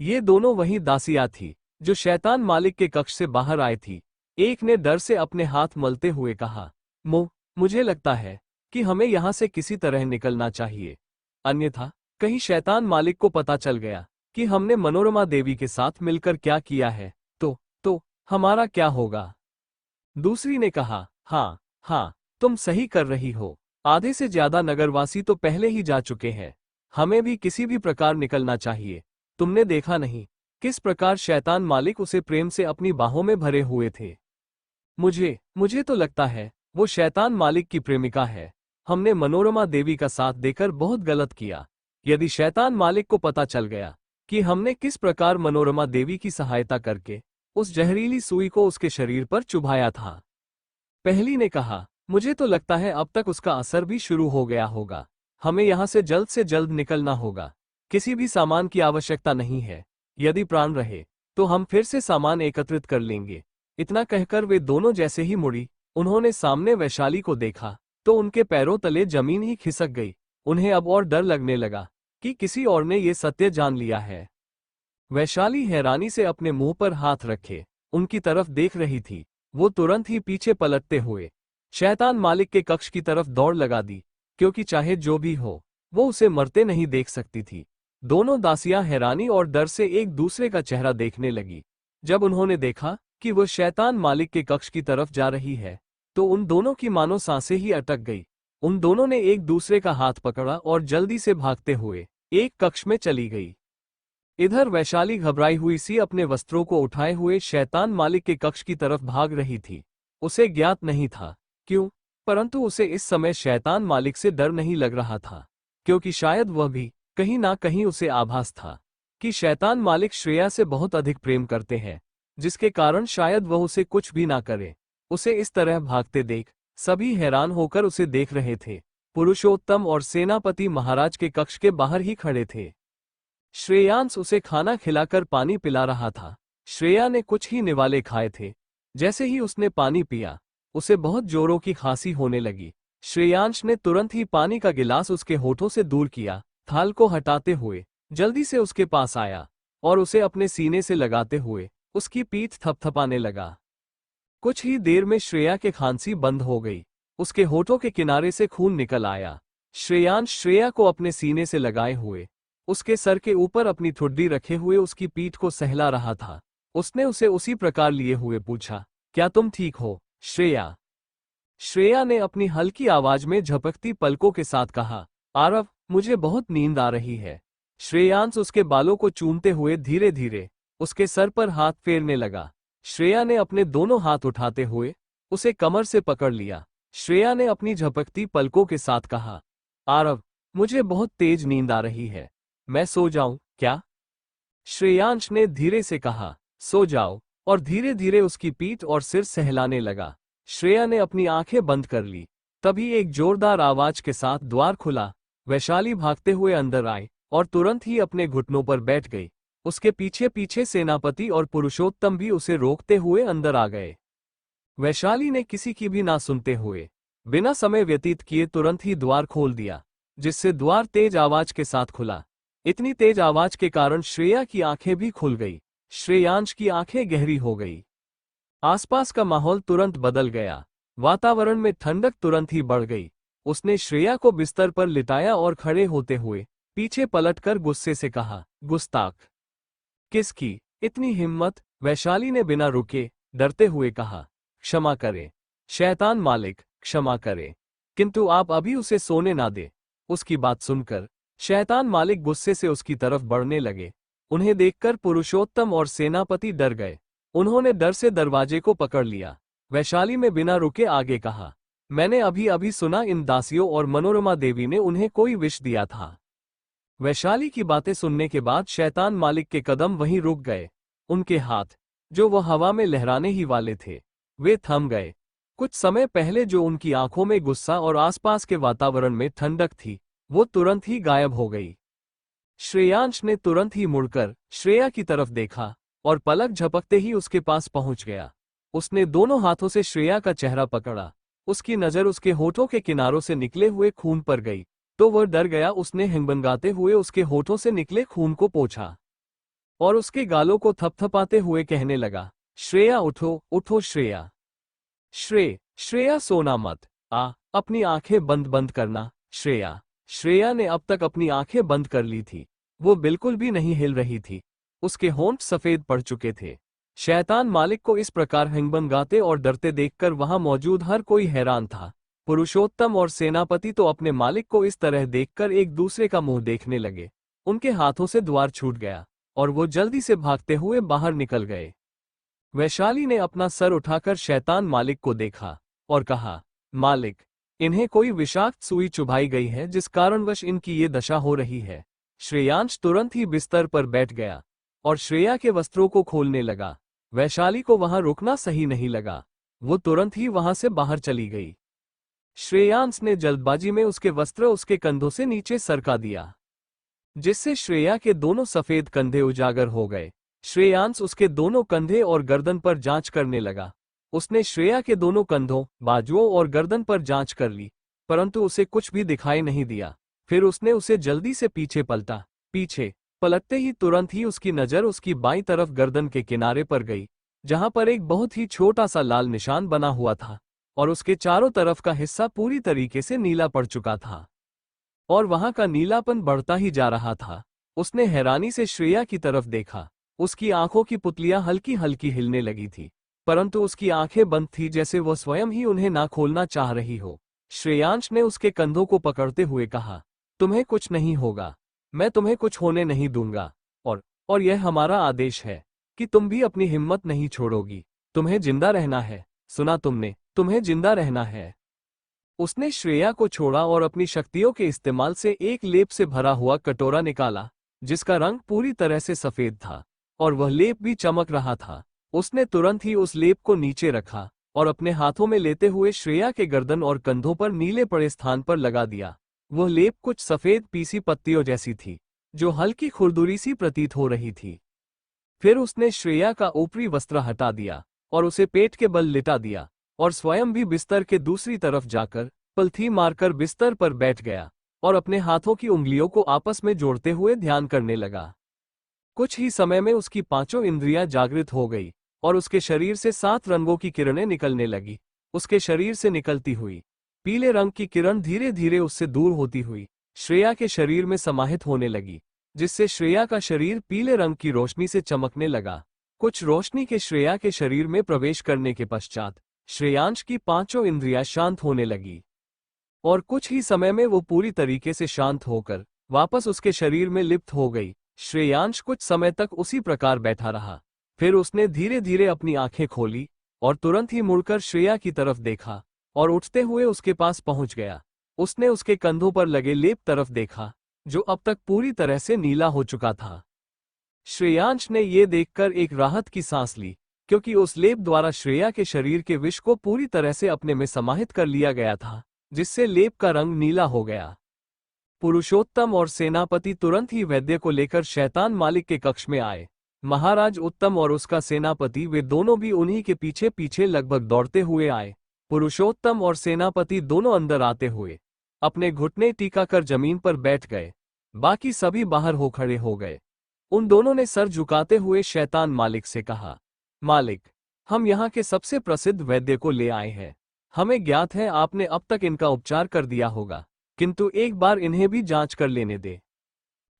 ये दोनों वही दासियां थी जो शैतान मालिक के कक्ष से बाहर आई थी। एक ने डर से अपने हाथ मलते हुए कहा, मुझे लगता है कि हमें यहां से किसी तरह निकलना चाहिए, अन्यथा कहीं शैतान मालिक को पता चल गया कि हमने मनोरमा देवी के साथ मिलकर क्या किया है तो हमारा क्या होगा। दूसरी ने कहा, हाँ, तुम सही कर रही हो। आधे से ज्यादा नगरवासी तो पहले ही जा चुके हैं। हमें भी किसी भी प्रकार निकलना चाहिए। तुमने देखा नहीं किस प्रकार शैतान मालिक उसे प्रेम से अपनी बाहों में भरे हुए थे। मुझे तो लगता है वो शैतान मालिक की प्रेमिका है। हमने मनोरमा देवी का साथ देकर बहुत गलत किया। यदि शैतान मालिक को पता चल गया कि हमने किस प्रकार मनोरमा देवी की सहायता करके उस जहरीली सुई को उसके शरीर पर चुभाया था। पहली ने कहा, मुझे तो लगता है अब तक उसका असर भी शुरू हो गया होगा। हमें यहाँ से जल्द निकलना होगा। किसी भी सामान की आवश्यकता नहीं है। यदि प्राण रहे तो हम फिर से सामान एकत्रित कर लेंगे। इतना कहकर वे दोनों जैसे ही मुड़ी, उन्होंने सामने वैशाली को देखा तो उनके पैरों तले जमीन ही खिसक गई। उन्हें अब और डर लगने लगा कि किसी और ने ये सत्य जान लिया है। वैशाली हैरानी से अपने मुंह पर हाथ रखे उनकी तरफ देख रही थी। वो तुरंत ही पीछे पलटते हुए शैतान मालिक के कक्ष की तरफ दौड़ लगा दी, क्योंकि चाहे जो भी हो वो उसे मरते नहीं देख सकती थी। दोनों दासियां हैरानी और डर से एक दूसरे का चेहरा देखने लगी। जब उन्होंने देखा कि वो शैतान मालिक के कक्ष की तरफ जा रही है, तो उन दोनों की मानो सांसें ही अटक गई। उन दोनों ने एक दूसरे का हाथ पकड़ा और जल्दी से भागते हुए एक कक्ष में चली गई। इधर वैशाली घबराई हुई सी अपने वस्त्रों को उठाए हुए शैतान मालिक के कक्ष की तरफ भाग रही थी। उसे ज्ञात नहीं था क्यों, परंतु उसे इस समय शैतान मालिक से डर नहीं लग रहा था, क्योंकि शायद वह भी कहीं ना कहीं उसे आभास था कि शैतान मालिक श्रेया से बहुत अधिक प्रेम करते हैं, जिसके कारण शायद वह उसे कुछ भी ना करे। उसे इस तरह भागते देख सभी हैरान होकर उसे देख रहे थे। पुरुषोत्तम और सेनापति महाराज के कक्ष के बाहर ही खड़े थे। श्रेयांश उसे खाना खिलाकर पानी पिला रहा था। श्रेया ने कुछ ही निवाले खाए थे। जैसे ही उसने पानी पिया, उसे बहुत जोरों की खांसी होने लगी। श्रेयांश ने तुरंत ही पानी का गिलास उसके होठों से दूर किया, थाल को हटाते हुए जल्दी से उसके पास आया और उसे अपने सीने से लगाते हुए उसकी पीठ थपथपाने लगा। कुछ ही देर में श्रेया के खांसी बंद हो गई। उसके होठों के किनारे से खून निकल आया। श्रेयांश श्रेया को अपने सीने से लगाए हुए उसके सर के ऊपर अपनी ठुड्डी रखे हुए उसकी पीठ को सहला रहा था। उसने उसे उसी प्रकार लिए हुए पूछा, क्या तुम ठीक हो श्रेया? श्रेया ने अपनी हल्की आवाज में झपकती पलकों के साथ कहा, आरव, मुझे बहुत नींद आ रही है। श्रेयांश उसके बालों को चूमते हुए धीरे धीरे उसके सर पर हाथ फेरने लगा। श्रेया ने अपने दोनों हाथ उठाते हुए उसे कमर से पकड़ लिया। श्रेया ने अपनी झपकती पलकों के साथ कहा, आरव, मुझे बहुत तेज नींद आ रही है, मैं सो जाऊं क्या? श्रेयांश ने धीरे से कहा, सो जाओ, और धीरे धीरे उसकी पीठ और सिर सहलाने लगा। श्रेया ने अपनी आंखें बंद कर ली। तभी एक जोरदार आवाज के साथ द्वार खुला। वैशाली भागते हुए अंदर आई और तुरंत ही अपने घुटनों पर बैठ गई। उसके पीछे पीछे सेनापति और पुरुषोत्तम भी उसे रोकते हुए अंदर आ गए। वैशाली ने किसी की भी ना सुनते हुए बिना समय व्यतीत किए तुरंत ही द्वार खोल दिया, जिससे द्वार तेज आवाज के साथ खुला। इतनी तेज आवाज के कारण श्रेया की आंखें भी खुल गई। श्रेयांश की आंखें गहरी हो गई। आसपास का माहौल तुरंत बदल गया। वातावरण में ठंडक तुरंत ही बढ़ गई। उसने श्रेया को बिस्तर पर लिटाया और खड़े होते हुए पीछे पलटकर गुस्से से कहा, गुस्ताख, किसकी इतनी हिम्मत? वैशाली ने बिना रुके डरते हुए कहा, क्षमा करे शैतान मालिक, क्षमा करे, किंतु आप अभी उसे सोने ना दे। उसकी बात सुनकर शैतान मालिक गुस्से से उसकी तरफ बढ़ने लगे। उन्हें देखकर पुरुषोत्तम और सेनापति डर गए। उन्होंने डर से दरवाजे को पकड़ लिया। वैशाली में बिना रुके आगे कहा, मैंने अभी अभी सुना इन दासियों और मनोरमा देवी ने उन्हें कोई विष दिया था। वैशाली की बातें सुनने के बाद शैतान मालिक के कदम वहीं रुक गए। उनके हाथ, जो वह हवा में लहराने ही वाले थे, वे थम गए। कुछ समय पहले जो उनकी आंखों में गुस्सा और आसपास के वातावरण में ठंडक थी, वो तुरंत ही गायब हो गई। श्रेयांश ने तुरंत ही मुड़कर श्रेया की तरफ देखा और पलक झपकते ही उसके पास पहुंच गया। उसने दोनों हाथों से श्रेया का चेहरा पकड़ा। उसकी नजर उसके होठों के किनारों से निकले हुए खून पर गई तो वह डर गया। उसने हिंगबंगाते हुए उसके होठों से निकले खून को पोंछा और उसके गालों को थपथपाते हुए कहने लगा, श्रेया उठो, उठो श्रेया। श्रेया सोना मत, अपनी आंखें बंद बंद करना श्रेया। श्रेया ने अब तक अपनी आंखें बंद कर ली थी। वो बिल्कुल भी नहीं हिल रही थी। उसके होंठ सफेद पड़ चुके थे। शैतान मालिक को इस प्रकार हिंगबंगाते और डरते देखकर वहां मौजूद हर कोई हैरान था। पुरुषोत्तम और सेनापति तो अपने मालिक को इस तरह देखकर एक दूसरे का मुंह देखने लगे। उनके हाथों से द्वार छूट गया और वो जल्दी से भागते हुए बाहर निकल गए। वैशाली ने अपना सर उठाकर शैतान मालिक को देखा और कहा, मालिक, इन्हें कोई विषाक्त सुई चुभाई गई है जिस कारणवश इनकी ये दशा हो रही है। श्रेयांश तुरंत ही बिस्तर पर बैठ गया और श्रेया के वस्त्रों को खोलने लगा। वैशाली को वहां रुकना सही नहीं लगा। वो तुरंत ही वहां से बाहर चली गई। श्रेयांश ने जल्दबाजी में उसके वस्त्र उसके कंधों से नीचे सरका दिया, जिससे श्रेया के दोनों सफेद कंधे उजागर हो गए। श्रेयांश उसके दोनों कंधे और गर्दन पर जांच करने लगा। उसने श्रेया के दोनों कंधों, बाजुओं और गर्दन पर जांच कर ली, परंतु उसे कुछ भी दिखाई नहीं दिया। फिर उसने उसे जल्दी से पीछे पलटा। पीछे पलटते ही तुरंत ही उसकी नजर उसकी बाईं तरफ गर्दन के किनारे पर गई, जहां पर एक बहुत ही छोटा सा लाल निशान बना हुआ था और उसके चारों तरफ का हिस्सा पूरी तरीके से नीला पड़ चुका था। और वहां का नीलापन बढ़ता ही जा रहा था। उसने हैरानी से श्रेया की तरफ देखा। उसकी आंखों की पुतलियां हल्की हल्की हिलने लगी थी, परंतु उसकी आंखें बंद थी, जैसे वह स्वयं ही उन्हें ना खोलना चाह रही हो। श्रेयांश ने उसके कंधों को पकड़ते हुए कहा, तुम्हें कुछ नहीं होगा, मैं तुम्हें कुछ होने नहीं दूंगा। और यह हमारा आदेश है कि तुम भी अपनी हिम्मत नहीं छोड़ोगी। तुम्हें जिंदा रहना है, सुना तुमने, तुम्हें जिंदा रहना है। उसने श्रेया को छोड़ा और अपनी शक्तियों के इस्तेमाल से एक लेप से भरा हुआ कटोरा निकाला, जिसका रंग पूरी तरह से सफेद था और वह लेप भी चमक रहा था। उसने तुरंत ही उस लेप को नीचे रखा और अपने हाथों में लेते हुए श्रेया के गर्दन और कंधों पर नीले पड़े स्थान पर लगा दिया। वह लेप कुछ सफेद पीसी पत्तियों जैसी थी, जो हल्की खुरदुरी सी प्रतीत हो रही थी। फिर उसने श्रेया का ऊपरी वस्त्र हटा दिया और उसे पेट के बल लिटा दिया और स्वयं भी बिस्तर के दूसरी तरफ जाकर पलथी मारकर बिस्तर पर बैठ गया और अपने हाथों की उंगलियों को आपस में जोड़ते हुए ध्यान करने लगा। कुछ ही समय में उसकी पांचों इंद्रियां जागृत हो गई और उसके शरीर से 7 रंगों की किरणें निकलने लगी। उसके शरीर से निकलती हुई पीले रंग की किरण धीरे धीरे उससे दूर होती हुई श्रेया के शरीर में समाहित होने लगी, जिससे श्रेया का शरीर पीले रंग की रोशनी से चमकने लगा। कुछ रोशनी के श्रेया के शरीर में प्रवेश करने के पश्चात श्रेयांश की पांचों इंद्रियां शांत होने लगी और कुछ ही समय में वो पूरी तरीके से शांत होकर वापस उसके शरीर में लिप्त हो गई। श्रेयांश कुछ समय तक उसी प्रकार बैठा रहा। फिर उसने धीरे धीरे अपनी आंखें खोली और तुरंत ही मुड़कर श्रेया की तरफ देखा और उठते हुए उसके पास पहुंच गया। उसने उसके कंधों पर लगे लेप तरफ देखा, जो अब तक पूरी तरह से नीला हो चुका था। श्रेयांश ने ये देखकर एक राहत की सांस ली, क्योंकि उस लेप द्वारा श्रेया के शरीर के विष को पूरी तरह से अपने में समाहित कर लिया गया था, जिससे लेप का रंग नीला हो गया। पुरुषोत्तम और सेनापति तुरंत ही वैद्य को लेकर शैतान मालिक के कक्ष में आए। महाराज उत्तम और उसका सेनापति वे दोनों भी उन्हीं के पीछे पीछे लगभग दौड़ते हुए आए। पुरुषोत्तम और सेनापति दोनों अंदर आते हुए अपने घुटने टिकाकर जमीन पर बैठ गए। बाकी सभी बाहर हो खड़े हो गए। उन दोनों ने सर झुकाते हुए शैतान मालिक से कहा, मालिक, हम यहाँ के सबसे प्रसिद्ध वैद्य को ले आए हैं। हमें ज्ञात है आपने अब तक इनका उपचार कर दिया होगा, किंतु एक बार इन्हें भी जांच कर लेने दे।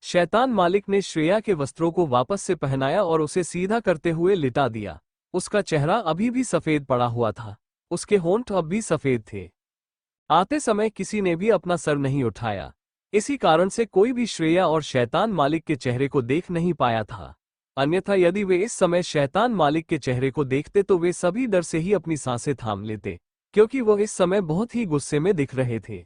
शैतान मालिक ने श्रेया के वस्त्रों को वापस से पहनाया और उसे सीधा करते हुए लिटा दिया। उसका चेहरा अभी भी सफेद पड़ा हुआ था, उसके होंठ अब भी सफेद थे। आते समय किसी ने भी अपना सर नहीं उठाया, इसी कारण से कोई भी श्रेया और शैतान मालिक के चेहरे को देख नहीं पाया था। अन्यथा यदि वे इस समय शैतान मालिक के चेहरे को देखते तो वे सभी डर से ही अपनी सांसें थाम लेते, क्योंकि वह इस समय बहुत ही गुस्से में दिख रहे थे।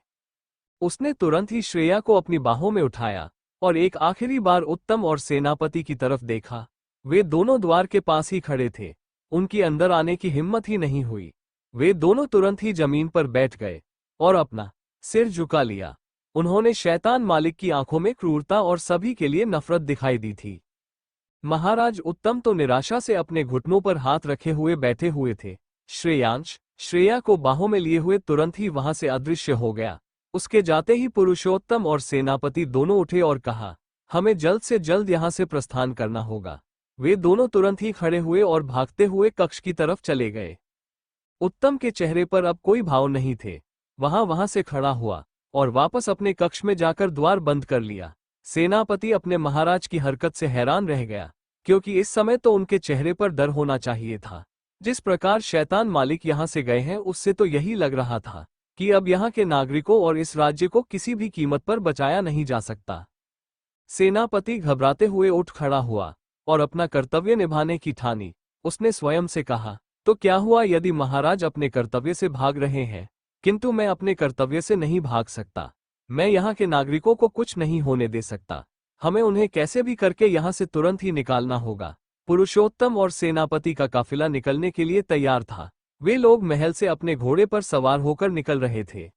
उसने तुरंत ही श्रेया को अपनी बाहों में उठाया और एक आखिरी बार उत्तम और सेनापति की तरफ देखा। वे दोनों द्वार के पास ही खड़े थे, उनकी अंदर आने की हिम्मत ही नहीं हुई। वे दोनों तुरंत ही जमीन पर बैठ गए और अपना सिर झुका लिया। उन्होंने शैतान मालिक की आंखों में क्रूरता और सभी के लिए नफरत दिखाई दी थी। महाराज उत्तम तो निराशा से अपने घुटनों पर हाथ रखे हुए बैठे हुए थे। श्रेयांश श्रेया को बाहों में लिए हुए तुरंत ही वहां से अदृश्य हो गया। उसके जाते ही पुरुषोत्तम और सेनापति दोनों उठे और कहा, हमें जल्द से जल्द यहाँ से प्रस्थान करना होगा। वे दोनों तुरंत ही खड़े हुए और भागते हुए कक्ष की तरफ चले गए। उत्तम के चेहरे पर अब कोई भाव नहीं थे। वहां से खड़ा हुआ और वापस अपने कक्ष में जाकर द्वार बंद कर लिया। सेनापति अपने महाराज की हरकत से हैरान रह गया, क्योंकि इस समय तो उनके चेहरे पर डर होना चाहिए था। जिस प्रकार शैतान मालिक यहाँ से गए हैं, उससे तो यही लग रहा था कि अब यहाँ के नागरिकों और इस राज्य को किसी भी कीमत पर बचाया नहीं जा सकता। सेनापति घबराते हुए उठ खड़ा हुआ और अपना कर्तव्य निभाने की ठानी। उसने स्वयं से कहा, तो क्या हुआ यदि महाराज अपने कर्तव्य से भाग रहे हैं, किंतु मैं अपने कर्तव्य से नहीं भाग सकता। मैं यहाँ के नागरिकों को कुछ नहीं होने दे सकता। हमें उन्हें कैसे भी करके यहाँ से तुरंत ही निकालना होगा। पुरुषोत्तम और सेनापति का काफिला निकलने के लिए तैयार था। वे लोग महल से अपने घोड़े पर सवार होकर निकल रहे थे।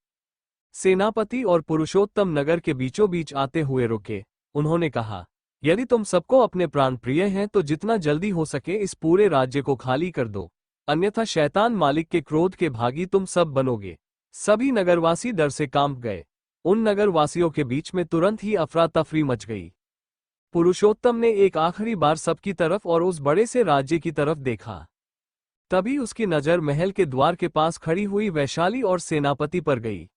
सेनापति और पुरुषोत्तम नगर के बीचों बीच आते हुए रुके। उन्होंने कहा, यदि तुम सबको अपने प्राण प्रिय हैं तो जितना जल्दी हो सके इस पूरे राज्य को खाली कर दो, अन्यथा शैतान मालिक के क्रोध के भागी तुम सब बनोगे। सभी नगरवासी डर से कांप गए। उन नगरवासियों के बीच में तुरंत ही अफरा तफरी मच गई। पुरुषोत्तम ने एक आखिरी बार सबकी तरफ और उस बड़े से राज्य की तरफ देखा। तभी उसकी नजर महल के द्वार के पास खड़ी हुई वैशाली और सेनापति पर गई।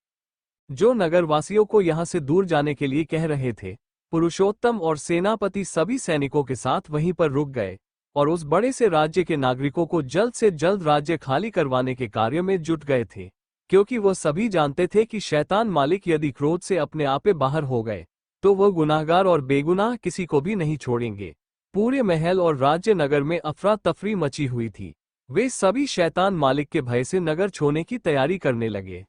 जो नगरवासियों को यहाँ से दूर जाने के लिए कह रहे थे। पुरुषोत्तम और सेनापति सभी सैनिकों के साथ वहीं पर रुक गए और उस बड़े से राज्य के नागरिकों को जल्द से जल्द राज्य खाली करवाने के कार्य में जुट गए थे, क्योंकि वो सभी जानते थे कि शैतान मालिक यदि क्रोध से अपने आपे बाहर हो गए तो वो गुनाहगार और बेगुनाह किसी को भी नहीं छोड़ेंगे। पूरे महल और राज्य नगर में अफरा तफरी मची हुई थी। वे सभी शैतान मालिक के भय से नगर छोड़ने की तैयारी करने लगे।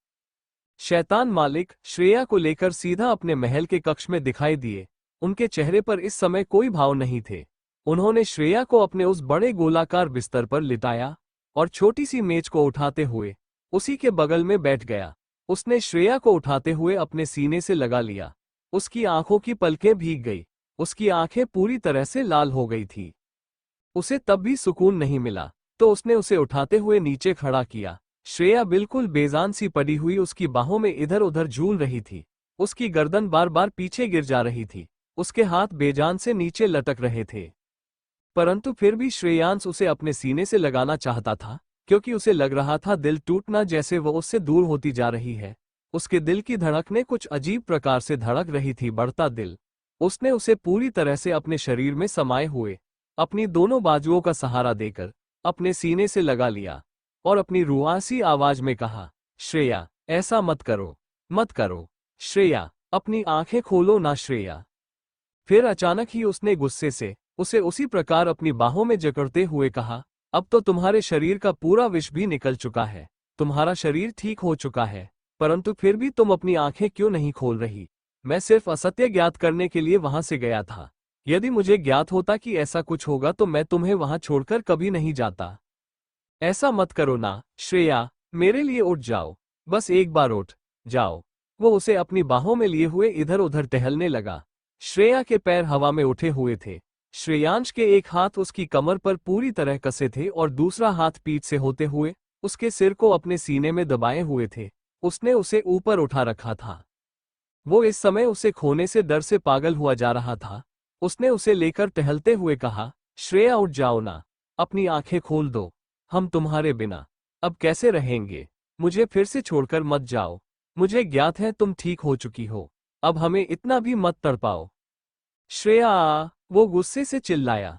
शैतान मालिक श्रेया को लेकर सीधा अपने महल के कक्ष में दिखाई दिए। उनके चेहरे पर इस समय कोई भाव नहीं थे। उन्होंने श्रेया को अपने उस बड़े गोलाकार बिस्तर पर लिटाया और छोटी सी मेज को उठाते हुए उसी के बगल में बैठ गया। उसने श्रेया को उठाते हुए अपने सीने से लगा लिया। उसकी आंखों की पलकें भीग गई। उसकी आंखें पूरी तरह से लाल हो गई थी। उसे तब भी सुकून नहीं मिला, तो उसने उसे उठाते हुए नीचे खड़ा किया। श्रेया बिल्कुल बेजान सी पड़ी हुई उसकी बाहों में इधर उधर झूल रही थी। उसकी गर्दन बार बार पीछे गिर जा रही थी। उसके हाथ बेजान से नीचे लटक रहे थे। परंतु फिर भी श्रेयांश उसे अपने सीने से लगाना चाहता था, क्योंकि उसे लग रहा था दिल टूटना, जैसे वो उससे दूर होती जा रही है। उसके दिल की धड़कनें कुछ अजीब प्रकार से धड़क रही थी। बढ़ता दिल। उसने उसे पूरी तरह से अपने शरीर में समाये हुए अपनी दोनों बाजुओं का सहारा देकर अपने सीने से लगा लिया और अपनी रुआसी आवाज में कहा, श्रेया, ऐसा मत करो, मत करो। श्रेया, अपनी आंखें खोलो ना श्रेया। फिर अचानक ही उसने गुस्से से उसे उसी प्रकार अपनी बाहों में जकड़ते हुए कहा, अब तो तुम्हारे शरीर का पूरा विष भी निकल चुका है। तुम्हारा शरीर ठीक हो चुका है, परंतु फिर भी तुम अपनी आंखें क्यों नहीं खोल रही? मैं सिर्फ असत्य ज्ञात करने के लिए वहां से गया था। यदि मुझे ज्ञात होता कि ऐसा कुछ होगा तो मैं तुम्हें वहां छोड़कर कभी नहीं जाता। ऐसा मत करो ना श्रेया, मेरे लिए उठ जाओ, बस एक बार उठ जाओ। वो उसे अपनी बाहों में लिए हुए इधर उधर टहलने लगा। श्रेया के पैर हवा में उठे हुए थे। श्रेयांश के एक हाथ उसकी कमर पर पूरी तरह कसे थे और दूसरा हाथ पीठ से होते हुए उसके सिर को अपने सीने में दबाए हुए थे। उसने उसे ऊपर उठा रखा था। वो इस समय उसे खोने से डर से पागल हुआ जा रहा था। उसने उसे लेकर टहलते हुए कहा, श्रेया, उठ जाओ ना, अपनी आंखें खोल दो। हम तुम्हारे बिना अब कैसे रहेंगे? मुझे फिर से छोड़कर मत जाओ। मुझे ज्ञात है तुम ठीक हो चुकी हो, अब हमें इतना भी मत तड़पाओ। श्रेया, वो गुस्से से चिल्लाया।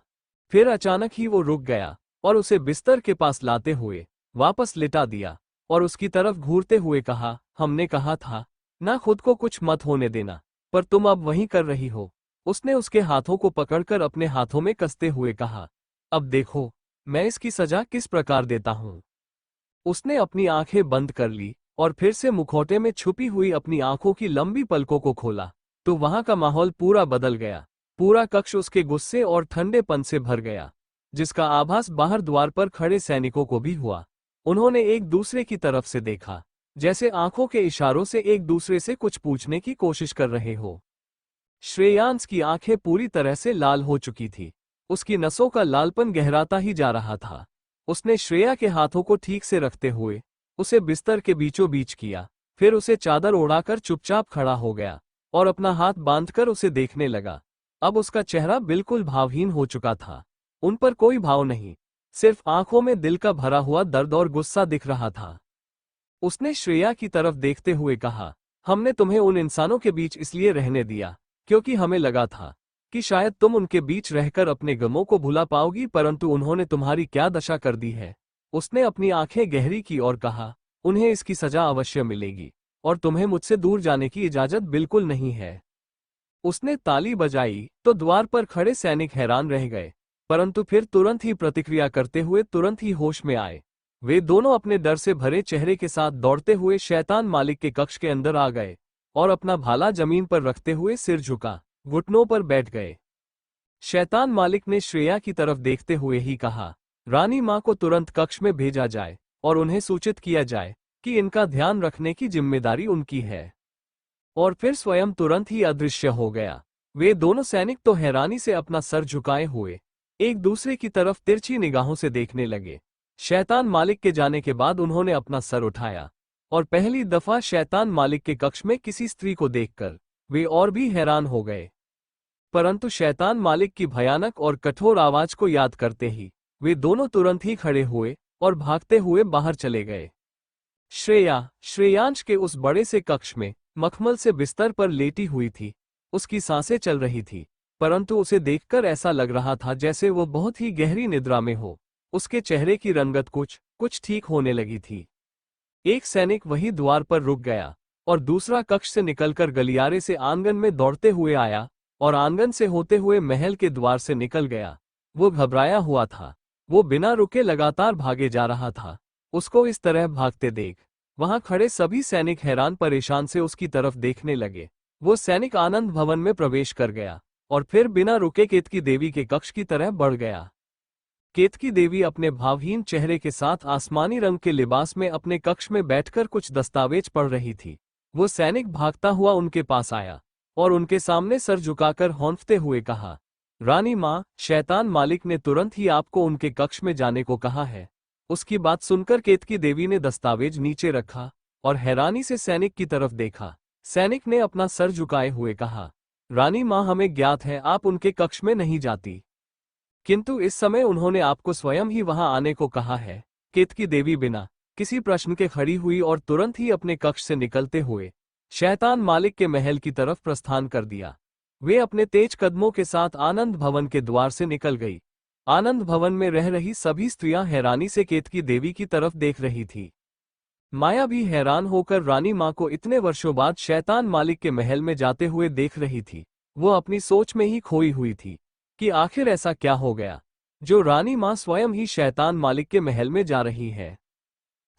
फिर अचानक ही वो रुक गया और उसे बिस्तर के पास लाते हुए वापस लिटा दिया और उसकी तरफ घूरते हुए कहा, हमने कहा था ना खुद को कुछ मत होने देना, पर तुम अब वही कर रही हो। उसने उसके हाथों को पकड़कर अपने हाथों में कसते हुए कहा, अब देखो मैं इसकी सजा किस प्रकार देता हूं। उसने अपनी आंखें बंद कर ली और फिर से मुखौटे में छुपी हुई अपनी आंखों की लंबी पलकों को खोला, तो वहां का माहौल पूरा बदल गया। पूरा कक्ष उसके गुस्से और ठंडेपन से भर गया, जिसका आभास बाहर द्वार पर खड़े सैनिकों को भी हुआ। उन्होंने एक दूसरे की तरफ से देखा, जैसे आंखों के इशारों से एक दूसरे से कुछ पूछने की कोशिश कर रहे हो। श्रेयांश की आंखें पूरी तरह से लाल हो चुकी थी। उसकी नसों का लालपन गहराता ही जा रहा था। उसने श्रेया के हाथों को ठीक से रखते हुए उसे बिस्तर के बीचों बीच किया, फिर उसे चादर ओढ़ाकर चुपचाप खड़ा हो गया और अपना हाथ बांधकर उसे देखने लगा। अब उसका चेहरा बिल्कुल भावहीन हो चुका था। उन पर कोई भाव नहीं, सिर्फ आंखों में दिल का भरा हुआ दर्द और गुस्सा दिख रहा था। उसने श्रेया की तरफ देखते हुए कहा, हमने तुम्हें उन इंसानों के बीच इसलिए रहने दिया क्योंकि हमें लगा था कि शायद तुम उनके बीच रहकर अपने गमों को भुला पाओगी, परंतु उन्होंने तुम्हारी क्या दशा कर दी है। उसने अपनी आंखें गहरी की और कहा, उन्हें इसकी सजा अवश्य मिलेगी और तुम्हें मुझसे दूर जाने की इजाजत बिल्कुल नहीं है। उसने ताली बजाई तो द्वार पर खड़े सैनिक हैरान रह गए, परंतु फिर तुरंत ही प्रतिक्रिया करते हुए तुरंत ही होश में आए। वे दोनों अपने डर से भरे चेहरे के साथ दौड़ते हुए शैतान मालिक के कक्ष के अंदर आ गए और अपना भाला जमीन पर रखते हुए सिर झुका घुटनों पर बैठ गए। शैतान मालिक ने श्रेया की तरफ देखते हुए ही कहा, रानी मां को तुरंत कक्ष में भेजा जाए और उन्हें सूचित किया जाए कि इनका ध्यान रखने की जिम्मेदारी उनकी है। और फिर स्वयं तुरंत ही अदृश्य हो गया। वे दोनों सैनिक तो हैरानी से अपना सर झुकाए हुए एक दूसरे की तरफ तिरछी निगाहों से देखने लगे। शैतान मालिक के जाने के बाद उन्होंने अपना सर उठाया और पहली दफा शैतान मालिक के कक्ष में किसी स्त्री को देखकर वे और भी हैरान हो गए। परंतु शैतान मालिक की भयानक और कठोर आवाज को याद करते ही वे दोनों तुरंत ही खड़े हुए और भागते हुए बाहर चले गए। श्रेयांश के उस बड़े से कक्ष में मखमल से बिस्तर पर लेटी हुई थी। उसकी सांसें चल रही थी, परंतु उसे देखकर ऐसा लग रहा था जैसे वो बहुत ही गहरी निद्रा में हो। उसके चेहरे की रंगत कुछ कुछ ठीक होने लगी थी। एक सैनिक वही द्वार पर रुक गया और दूसरा कक्ष से निकलकर गलियारे से आंगन में दौड़ते हुए आया और आंगन से होते हुए महल के द्वार से निकल गया। वो घबराया हुआ था। वो बिना रुके लगातार भागे जा रहा था। उसको इस तरह भागते देख वहां खड़े सभी सैनिक हैरान परेशान से उसकी तरफ देखने लगे। वो सैनिक आनंद भवन में प्रवेश कर गया और फिर बिना रुके केतकी देवी के कक्ष की तरह बढ़ गया। केतकी देवी अपने भावहीन चेहरे के साथ आसमानी रंग के लिबास में अपने कक्ष में बैठकर कुछ दस्तावेज पढ़ रही थी। वो सैनिक भागता हुआ उनके पास आया और उनके सामने सर झुकाकर हौंफते हुए कहा, रानी माँ, शैतान मालिक ने तुरंत ही आपको उनके कक्ष में जाने को कहा है। उसकी बात सुनकर केतकी देवी ने दस्तावेज नीचे रखा और हैरानी से सैनिक की तरफ देखा। सैनिक ने अपना सर झुकाए हुए कहा, रानी माँ, हमें ज्ञात है आप उनके कक्ष में नहीं जाती, किंतु इस समय उन्होंने आपको स्वयं ही वहां आने को कहा है। केतकी देवी बिना किसी प्रश्न के खड़ी हुई और तुरंत ही अपने कक्ष से निकलते हुए शैतान मालिक के महल की तरफ प्रस्थान कर दिया। वे अपने तेज कदमों के साथ आनंद भवन के द्वार से निकल गई। आनंद भवन में रह रही सभी स्त्रियां हैरानी से केतकी देवी की तरफ देख रही थी। माया भी हैरान होकर रानी माँ को इतने वर्षों बाद शैतान मालिक के महल में जाते हुए देख रही थी। वो अपनी सोच में ही खोई हुई थी कि आखिर ऐसा क्या हो गया जो रानी माँ स्वयं ही शैतान मालिक के महल में जा रही है।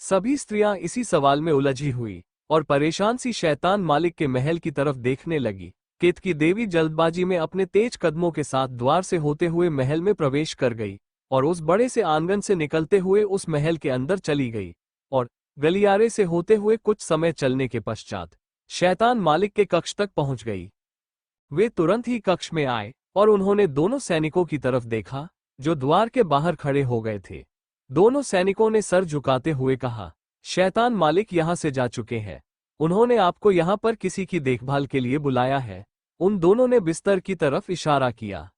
सभी स्त्रियां इसी सवाल में उलझी हुई और परेशान सी शैतान मालिक के महल की तरफ देखने लगी। केतकी देवी जल्दबाजी में अपने तेज कदमों के साथ द्वार से होते हुए महल में प्रवेश कर गई और उस बड़े से आंगन से निकलते हुए उस महल के अंदर चली गई और गलियारे से होते हुए कुछ समय चलने के पश्चात शैतान मालिक के कक्ष तक पहुंच गई। वे तुरंत ही कक्ष में आए और उन्होंने दोनों सैनिकों की तरफ देखा जो द्वार के बाहर खड़े हो गए थे। दोनों सैनिकों ने सर झुकाते हुए कहा, शैतान मालिक यहां से जा चुके हैं। उन्होंने आपको यहां पर किसी की देखभाल के लिए बुलाया है। उन दोनों ने बिस्तर की तरफ इशारा किया।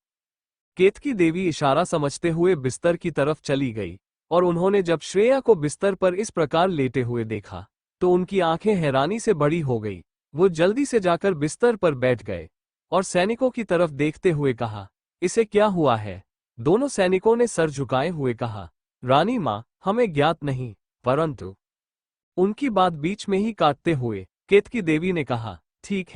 केतकी देवी इशारा समझते हुए बिस्तर की तरफ चली गई और उन्होंने जब श्रेया को बिस्तर पर इस प्रकार लेटे हुए देखा तो उनकी आंखें हैरानी से बड़ी हो गई। वो जल्दी से जाकर बिस्तर पर बैठ गए और सैनिकों की तरफ देखते हुए कहा, इसे क्या हुआ है? दोनों सैनिकों ने सर झुकाए हुए कहा, रानी माँ, हमें ज्ञात नहीं। परंतु उनकी बात बीच में ही काटते हुए केतकी देवी ने कहा, ठीक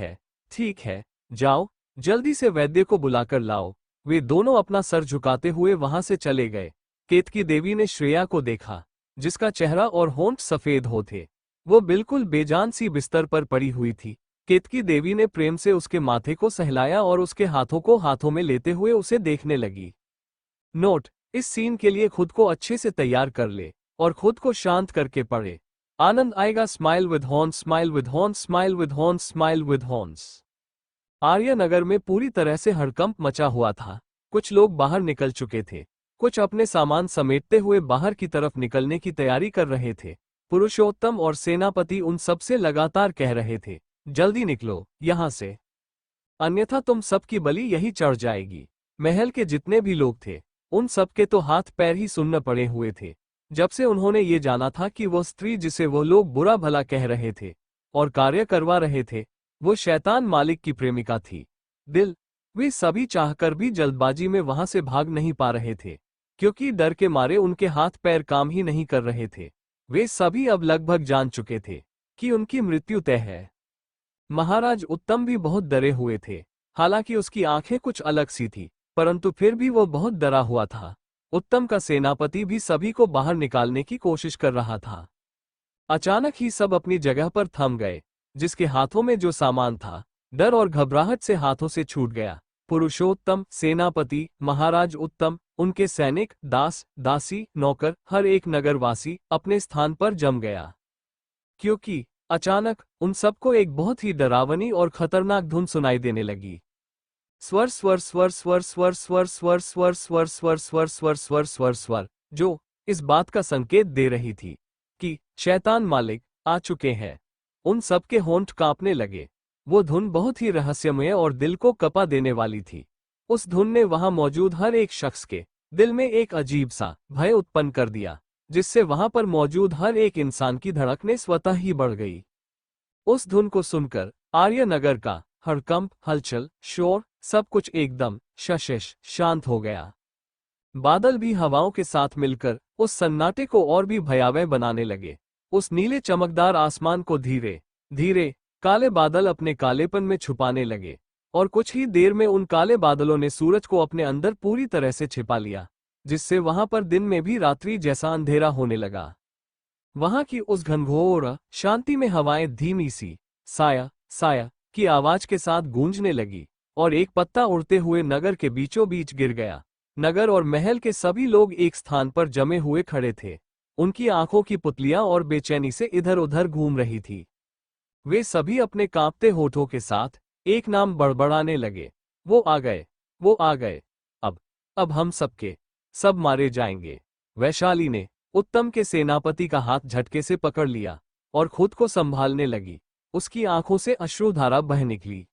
है, जाओ, जल्दी से वैद्य को बुलाकर लाओ। वे दोनों अपना सर झुकाते हुए वहां से चले गए। केतकी देवी ने श्रेया को देखा, जिसका चेहरा और होंठ सफेद हो थे। वो बिल्कुल बेजान सी बिस्तर पर पड़ी हुई थी। केतकी देवी ने प्रेम से उसके माथे को सहलाया और उसके हाथों को हाथों में लेते हुए उसे देखने लगी। नोट: इस सीन के लिए खुद को अच्छे से तैयार कर ले और खुद को शांत करके पढ़े। आनंद आएगा। Smile with horns, smile with horns, smile with horns, smile with horns. Arya Nagar में पूरी तरह से हड़कंप मचा हुआ था। कुछ लोग बाहर निकल चुके थे, कुछ अपने सामान समेटते हुए बाहर की तरफ निकलने की तैयारी कर रहे थे। पुरुषोत्तम और सेनापति उन सबसे लगातार कह रहे थे, जल्दी निकलो यहां से, अन्यथा तुम सबकी बलि यही चढ़ जाएगी। महल के जितने भी लोग थे उन सबके तो हाथ पैर ही सुन्न पड़े हुए थे जब से उन्होंने ये जाना था कि वो स्त्री जिसे वो लोग बुरा भला कह रहे थे और कार्य करवा रहे थे वो शैतान मालिक की प्रेमिका थी। वे सभी चाहकर भी जल्दबाजी में वहां से भाग नहीं पा रहे थे क्योंकि डर के मारे उनके हाथ पैर काम ही नहीं कर रहे थे। वे सभी अब लगभग जान चुके थे कि उनकी मृत्यु तय है। महाराज उत्तम भी बहुत डरे हुए थे। हालांकि उसकी आंखें कुछ अलग सी थी, परंतु फिर भी वो बहुत डरा हुआ था। उत्तम का सेनापति भी सभी को बाहर निकालने की कोशिश कर रहा था। अचानक ही सब अपनी जगह पर थम गए। जिसके हाथों में जो सामान था डर और घबराहट से हाथों से छूट गया। पुरुषोत्तम, सेनापति, महाराज उत्तम, उनके सैनिक, दास, दासी, नौकर, हर एक नगरवासी अपने स्थान पर जम गया, क्योंकि अचानक उन सबको एक बहुत ही डरावनी और खतरनाक धुन सुनाई देने लगी। स्वर स्वर स्वर स्वर स्वर स्वर स्वर स्वर स्वर स्वर स्वर स्वर स्वर स्वर स्वर, जो इस बात का संकेत दे रही थी कि शैतान मालिक आ चुके हैं। उन सबके होंठ कांपने लगे। वो धुन बहुत ही रहस्यमय और दिल को कपा देने वाली थी। उस धुन ने वहां मौजूद हर एक शख्स के दिल में एक अजीब सा भय उत्पन्न कर दिया, जिससे वहां पर मौजूद हर एक इंसान की धड़कनें स्वतः ही बढ़ गई। उस धुन को सुनकर आर्यनगर का हड़कंप, हलचल, शोर, सब कुछ एकदम शशेष शांत हो गया। बादल भी हवाओं के साथ मिलकर उस सन्नाटे को और भी भयावह बनाने लगे। उस नीले चमकदार आसमान को धीरे धीरे काले बादल अपने कालेपन में छुपाने लगे, और कुछ ही देर में उन काले बादलों ने सूरज को अपने अंदर पूरी तरह से छिपा लिया, जिससे वहां पर दिन में भी रात्रि जैसा अंधेरा होने लगा। वहां की उस घनघोर शांति में हवाएं धीमी सी साया साया की आवाज के साथ गूंजने लगी, और एक पत्ता उड़ते हुए नगर के बीचों बीच गिर गया। नगर और महल के सभी लोग एक स्थान पर जमे हुए खड़े थे। उनकी आंखों की पुतलियां और बेचैनी से इधर उधर घूम रही थी। वे सभी अपने कांपते होठों के साथ एक नाम बड़बड़ाने लगे, वो आ गए, वो आ गए। अब हम सबके सब मारे जाएंगे। वैशाली ने उत्तम के सेनापति का हाथ झटके से पकड़ लिया और खुद को संभालने लगी। उसकी आंखों से अश्रुधारा बह निकली।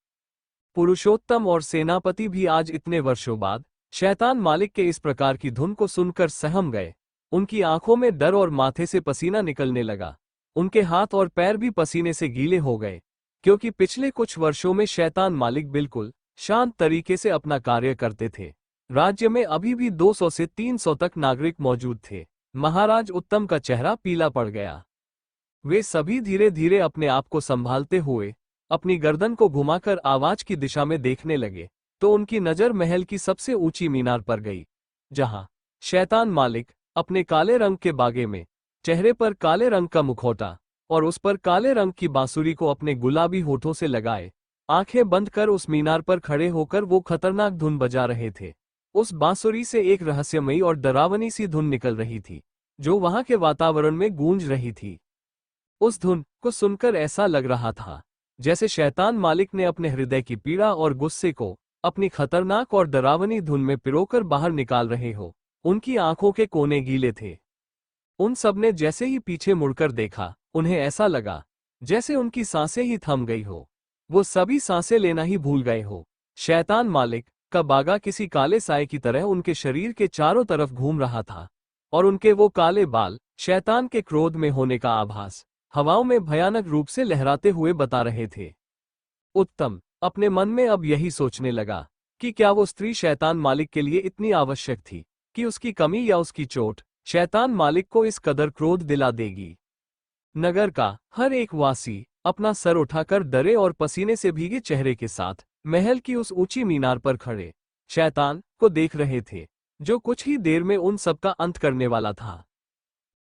पुरुषोत्तम और सेनापति भी आज इतने वर्षों बाद शैतान मालिक के इस प्रकार की धुन को सुनकर सहम गए। उनकी आंखों में डर और माथे से पसीना निकलने लगा। उनके हाथ और पैर भी पसीने से गीले हो गए, क्योंकि पिछले कुछ वर्षों में शैतान मालिक बिल्कुल शांत तरीके से अपना कार्य करते थे। राज्य में अभी भी 200 से 300 तक नागरिक मौजूद थे। महाराज उत्तम का चेहरा पीला पड़ गया। वे सभी धीरे धीरे अपने आप को संभालते हुए अपनी गर्दन को घुमाकर आवाज की दिशा में देखने लगे, तो उनकी नजर महल की सबसे ऊंची मीनार पर गई, जहां शैतान मालिक अपने काले रंग के बागे में, चेहरे पर काले रंग का मुखौटा और उस पर काले रंग की बांसुरी को अपने गुलाबी होठों से लगाए आंखें बंद कर उस मीनार पर खड़े होकर वो खतरनाक धुन बजा रहे थे। उस बांसुरी से एक रहस्यमयी और डरावनी सी धुन निकल रही थी, जो वहां के वातावरण में गूंज रही थी। उस धुन को सुनकर ऐसा लग रहा था जैसे शैतान मालिक ने अपने हृदय की पीड़ा और गुस्से को अपनी खतरनाक और डरावनी धुन में पिरोकर बाहर निकाल रहे हो। उनकी आंखों के कोने गीले थे। उन सब ने जैसे ही पीछे मुड़कर देखा, उन्हें ऐसा लगा जैसे उनकी सांसें ही थम गई हो। वो सभी सांसें लेना ही भूल गए हो। शैतान मालिक का बागा किसी काले साए की तरह उनके शरीर के चारों तरफ घूम रहा था, और उनके वो काले बाल शैतान के क्रोध में होने का आभास हवाओं में भयानक रूप से लहराते हुए बता रहे थे। उत्तम अपने मन में अब यही सोचने लगा कि क्या वो स्त्री शैतान मालिक के लिए इतनी आवश्यक थी कि उसकी कमी या उसकी चोट शैतान मालिक को इस कदर क्रोध दिला देगी। नगर का हर एक वासी अपना सर उठाकर डरे और पसीने से भीगे चेहरे के साथ महल की उस ऊंची मीनार पर खड़े शैतान को देख रहे थे, जो कुछ ही देर में उन सबका अंत करने वाला था।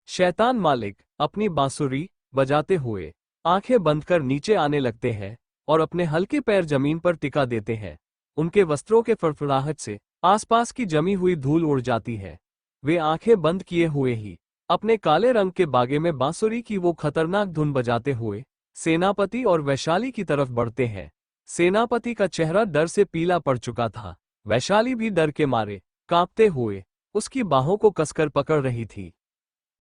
शैतान मालिक अपनी बांसुरी बजाते हुए आंखें बंद कर नीचे आने लगते हैं और अपने हल्के पैर जमीन पर टिका देते हैं। उनके वस्त्रों के फड़फड़ाहट से आसपास की जमी हुई धूल उड़ जाती है। वे आंखें बंद किए हुए ही अपने काले रंग के बागे में बांसुरी की वो खतरनाक धुन बजाते हुए सेनापति और वैशाली की तरफ बढ़ते हैं। सेनापति का चेहरा डर से पीला पड़ चुका था। वैशाली भी डर के मारे कांपते हुए उसकी बाहों को कसकर पकड़ रही थी।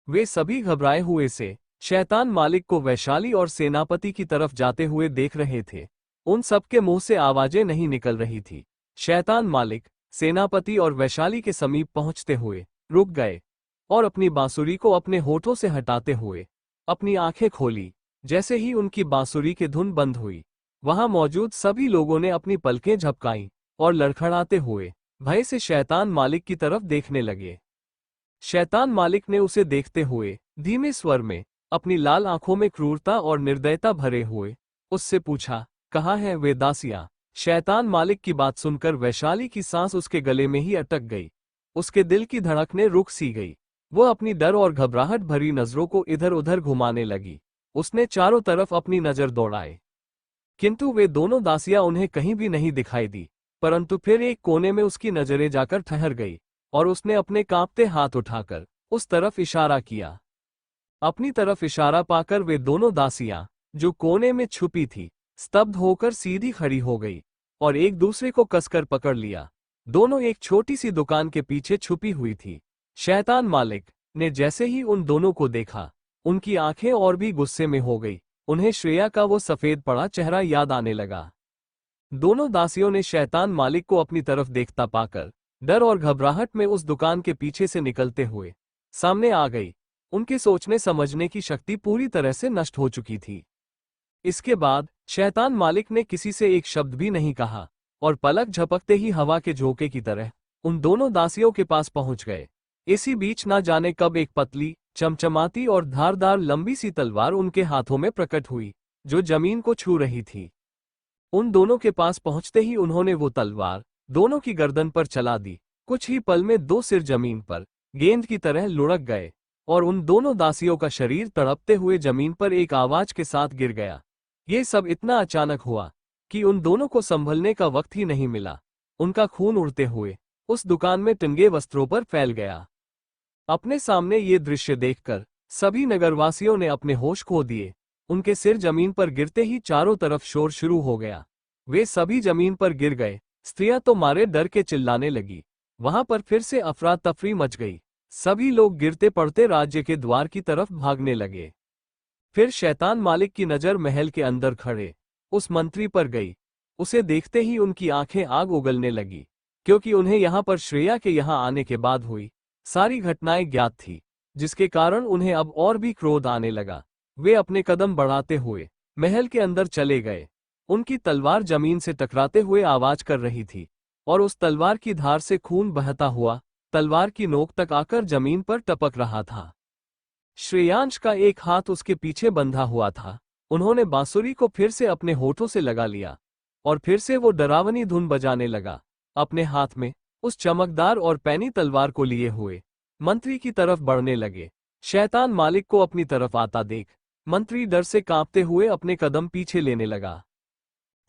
वे सभी घबराए हुए से शैतान मालिक को वैशाली और सेनापति की तरफ जाते हुए देख रहे थे। उन सबके मुंह से आवाजें नहीं निकल रही थी। शैतान मालिक सेनापति और वैशाली के समीप पहुंचते हुए रुक गए और अपनी बांसुरी को अपने होठों से हटाते हुए अपनी आंखें खोली। जैसे ही उनकी बांसुरी की धुन बंद हुई, वहां मौजूद सभी लोगों ने अपनी पलकें झपकाईं और लड़खड़ाते हुए भय से शैतान मालिक की तरफ देखने लगे। शैतान मालिक ने उसे देखते हुए धीमे स्वर में अपनी लाल आंखों में क्रूरता और निर्दयता भरे हुए उससे पूछा, कहाँ है वे दासियां? शैतान मालिक की बात सुनकर वैशाली की सांस उसके गले में ही अटक गई। उसके दिल की धड़कनें रुक सी गई। वो अपनी डर और घबराहट भरी नजरों को इधर उधर घुमाने लगी। उसने चारों तरफ अपनी नजर दौड़ाई, किंतु वे दोनों दासियां उन्हें कहीं भी नहीं दिखाई दी। परंतु फिर एक कोने में उसकी नजरें जाकर ठहर गई और उसने अपने कांपते हाथ उठाकर उस तरफ इशारा किया। अपनी तरफ इशारा पाकर वे दोनों दासियां, जो कोने में छुपी थी, स्तब्ध होकर सीधी खड़ी हो गई और एक दूसरे को कसकर पकड़ लिया। दोनों एक छोटी सी दुकान के पीछे छुपी हुई थी। शैतान मालिक ने जैसे ही उन दोनों को देखा, उनकी आंखें और भी गुस्से में हो गई। उन्हें श्रेया का वो सफेद पड़ा चेहरा याद आने लगा। दोनों दासियों ने शैतान मालिक को अपनी तरफ देखता पाकर डर और घबराहट में उस दुकान के पीछे से निकलते हुए सामने आ गई। उनके सोचने समझने की शक्ति पूरी तरह से नष्ट हो चुकी थी। इसके बाद शैतान मालिक ने किसी से एक शब्द भी नहीं कहा और पलक झपकते ही हवा के झोंके की तरह उन दोनों दासियों के पास पहुंच गए। इसी बीच ना जाने कब एक पतली, चमचमाती और धारदार लंबी सी तलवार उनके हाथों में प्रकट हुई, जो जमीन को छू रही थी। उन दोनों के पास पहुंचते ही उन्होंने वो तलवार दोनों की गर्दन पर चला दी। कुछ ही पल में दो सिर जमीन पर गेंद की तरह लुढ़क गए और उन दोनों दासियों का शरीर तड़पते हुए जमीन पर एक आवाज के साथ गिर गया। ये सब इतना अचानक हुआ कि उन दोनों को संभलने का वक्त ही नहीं मिला। उनका खून उड़ते हुए उस दुकान में टंगे वस्त्रों पर फैल गया। अपने सामने ये दृश्य देखकर सभी नगरवासियों ने अपने होश खो दिए। उनके सिर जमीन पर गिरते ही चारों तरफ शोर शुरू हो गया। वे सभी जमीन पर गिर गए। स्त्रियां तो मारे डर के चिल्लाने लगी। वहां पर फिर से अफरा तफरी मच गई। सभी लोग गिरते पड़ते राज्य के द्वार की तरफ भागने लगे। फिर शैतान मालिक की नजर महल के अंदर खड़े उस मंत्री पर गई। उसे देखते ही उनकी आंखें आग उगलने लगी, क्योंकि उन्हें यहां पर श्रेया के यहां आने के बाद हुई सारी घटनाएं ज्ञात थी, जिसके कारण उन्हें अब और भी क्रोध आने लगा। वे अपने कदम बढ़ाते हुए महल के अंदर चले गए। उनकी तलवार जमीन से टकराते हुए आवाज कर रही थी और उस तलवार की धार से खून बहता हुआ तलवार की नोक तक आकर जमीन पर टपक रहा था। श्रेयांश का एक हाथ उसके पीछे बंधा हुआ था। उन्होंने बांसुरी को फिर से अपने होठों से लगा लिया और फिर से वो डरावनी धुन बजाने लगा, अपने हाथ में उस चमकदार और पैनी तलवार को लिए हुए मंत्री की तरफ बढ़ने लगे। शैतान मालिक को अपनी तरफ आता देख मंत्री डर से कांपते हुए अपने कदम पीछे लेने लगा।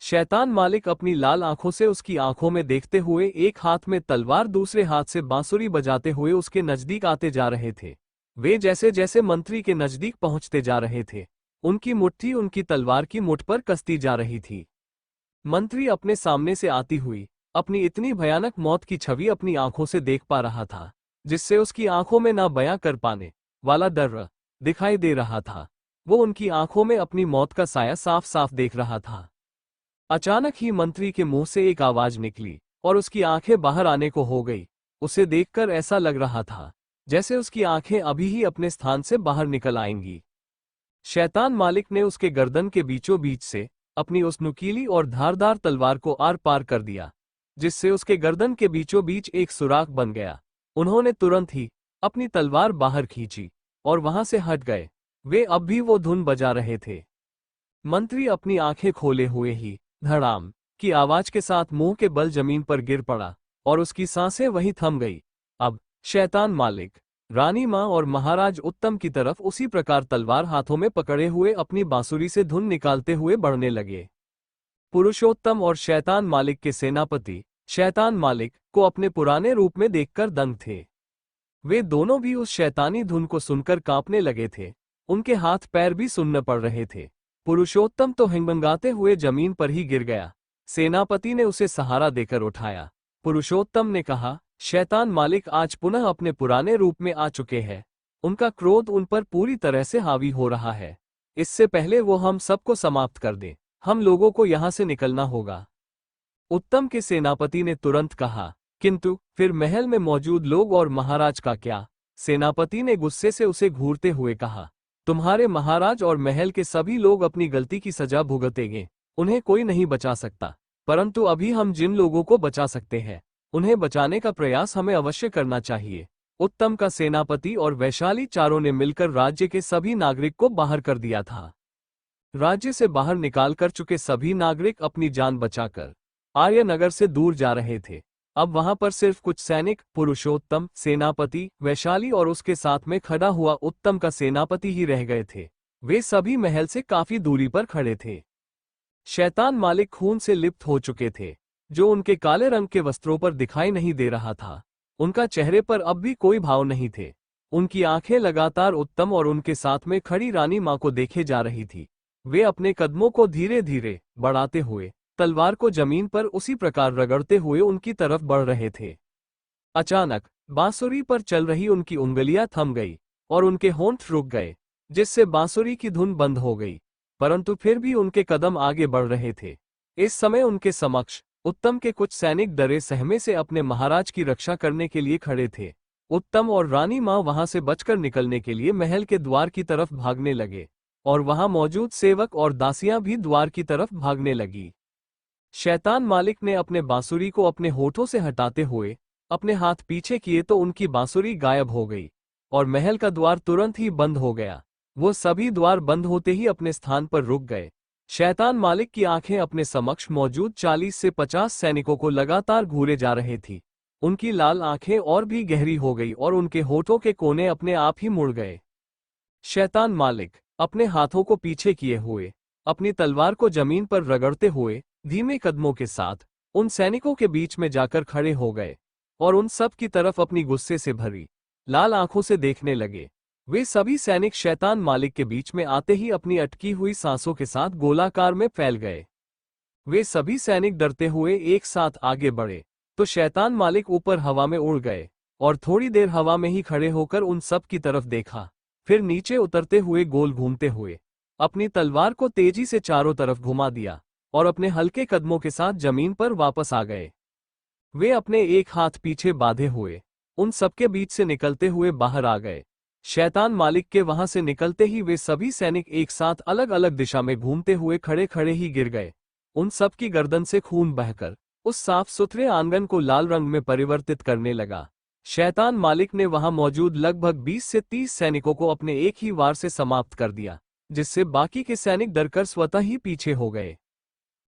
शैतान मालिक अपनी लाल आंखों से उसकी आंखों में देखते हुए एक हाथ में तलवार दूसरे हाथ से बांसुरी बजाते हुए उसके नजदीक आते जा रहे थे। वे जैसे जैसे मंत्री के नजदीक पहुंचते जा रहे थे, उनकी मुट्ठी उनकी तलवार की मुठ पर कसती जा रही थी। मंत्री अपने सामने से आती हुई अपनी इतनी भयानक मौत की छवि अपनी आंखों से देख पा रहा था, जिससे उसकी आंखों में ना बयां कर पाने वाला डर दिखाई दे रहा था। वो उनकी आंखों में अपनी मौत का साया साफ साफ देख रहा था। अचानक ही मंत्री के मुंह से एक आवाज निकली और उसकी आंखें बाहर आने को हो गई। उसे देखकर ऐसा लग रहा था जैसे उसकी आंखें अभी ही अपने स्थान से बाहर निकल आएंगी। शैतान मालिक ने उसके गर्दन के बीचों बीच से अपनी उस नुकीली और धारदार तलवार को आर पार कर दिया, जिससे उसके गर्दन के बीचों बीच एक सुराख बन गया। उन्होंने तुरंत ही अपनी तलवार बाहर खींची और वहां से हट गए। वे अब भी वो धुन बजा रहे थे। मंत्री अपनी आंखें खोले हुए ही धड़ाम की आवाज के साथ मुंह के बल जमीन पर गिर पड़ा और उसकी सांसें वहीं थम गई। अब शैतान मालिक, रानी मां और महाराज उत्तम की तरफ उसी प्रकार तलवार हाथों में पकड़े हुए अपनी बांसुरी से धुन निकालते हुए बढ़ने लगे। पुरुषोत्तम और शैतान मालिक के सेनापति शैतान मालिक को अपने पुराने रूप में देखकर दंग थे। वे दोनों भी उस शैतानी धुन को सुनकर कांपने लगे थे। उनके हाथ पैर भी सुन्न पड़ रहे थे। पुरुषोत्तम तो हिंगबंगाते हुए जमीन पर ही गिर गया। सेनापति ने उसे सहारा देकर उठाया। पुरुषोत्तम ने कहा, शैतान मालिक आज पुनः अपने पुराने रूप में आ चुके हैं। उनका क्रोध उन पर पूरी तरह से हावी हो रहा है। इससे पहले वो हम सबको समाप्त कर दे, हम लोगों को यहां से निकलना होगा। उत्तम के सेनापति ने तुरंत कहा, किंतु फिर महल में मौजूद लोग और महाराज का क्या? सेनापति ने गुस्से से उसे घूरते हुए कहा, तुम्हारे महाराज और महल के सभी लोग अपनी गलती की सजा भुगतेंगे। उन्हें कोई नहीं बचा सकता, परंतु अभी हम जिन लोगों को बचा सकते हैं उन्हें बचाने का प्रयास हमें अवश्य करना चाहिए। उत्तम का सेनापति और वैशाली चारों ने मिलकर राज्य के सभी नागरिक को बाहर कर दिया था। राज्य से बाहर निकाल कर चुके सभी नागरिक अपनी जान बचाकर आर्यनगर से दूर जा रहे थे। अब वहां पर सिर्फ कुछ सैनिक, पुरुषोत्तम, सेनापति, वैशाली और उसके साथ में खड़ा हुआ उत्तम का सेनापति ही रह गए थे। वे सभी महल से काफी दूरी पर खड़े थे। शैतान मालिक खून से लिप्त हो चुके थे, जो उनके काले रंग के वस्त्रों पर दिखाई नहीं दे रहा था। उनका चेहरे पर अब भी कोई भाव नहीं थे। उनकी आंखें लगातार उत्तम और उनके साथ में खड़ी रानी मां को देखे जा रही थी। वे अपने कदमों को धीरे धीरे बढ़ाते हुए तलवार को जमीन पर उसी प्रकार रगड़ते हुए उनकी तरफ बढ़ रहे थे। अचानक बांसुरी पर चल रही उनकी उंगलियां थम गई और उनके होंठ रुक गए, जिससे बांसुरी की धुन बंद हो गई, परंतु फिर भी उनके कदम आगे बढ़ रहे थे। इस समय उनके समक्ष उत्तम के कुछ सैनिक डरे सहमे से अपने महाराज की रक्षा करने के लिए खड़े थे। उत्तम और रानी मां वहां से बचकर निकलने के लिए महल के द्वार की तरफ भागने लगे। और वहां मौजूद सेवक और दासियां भी द्वार की तरफ भागने लगी। शैतान मालिक ने अपने बांसुरी को अपने होठों से हटाते हुए अपने हाथ पीछे किए तो उनकी बांसुरी गायब हो गई और महल का द्वार तुरंत ही बंद हो गया। वो सभी द्वार बंद होते ही अपने स्थान पर रुक गए। शैतान मालिक की आंखें अपने समक्ष मौजूद 40 से 50 सैनिकों को लगातार घूरे जा रहे थी। उनकी लाल आंखें और भी गहरी हो गई और उनके होठों के कोने अपने आप ही मुड़ गए। शैतान मालिक अपने हाथों को पीछे किए हुए अपनी तलवार को जमीन पर रगड़ते हुए धीमे कदमों के साथ उन सैनिकों के बीच में जाकर खड़े हो गए और उन सब की तरफ अपनी गुस्से से भरी लाल आंखों से देखने लगे। वे सभी सैनिक शैतान मालिक के बीच में आते ही अपनी अटकी हुई सांसों के साथ गोलाकार में फैल गए। वे सभी सैनिक डरते हुए एक साथ आगे बढ़े तो शैतान मालिक ऊपर हवा में उड़ गए और थोड़ी देर हवा में ही खड़े होकर उन सब की तरफ देखा, फिर नीचे उतरते हुए गोल घूमते हुए अपनी तलवार को तेजी से चारों तरफ घुमा दिया और अपने हल्के कदमों के साथ जमीन पर वापस आ गए। वे अपने एक हाथ पीछे बांधे हुए उन सबके बीच से निकलते हुए बाहर आ गए। शैतान मालिक के वहां से निकलते ही वे सभी सैनिक एक साथ अलग अलग दिशा में घूमते हुए खड़े खड़े ही गिर गए। उन सब की गर्दन से खून बहकर उस साफ सुथरे आंगन को लाल रंग में परिवर्तित करने लगा। शैतान मालिक ने वहां मौजूद लगभग 20 से 30 सैनिकों को अपने एक ही वार से समाप्त कर दिया, जिससे बाकी के सैनिक डरकर स्वतः ही पीछे हो गए।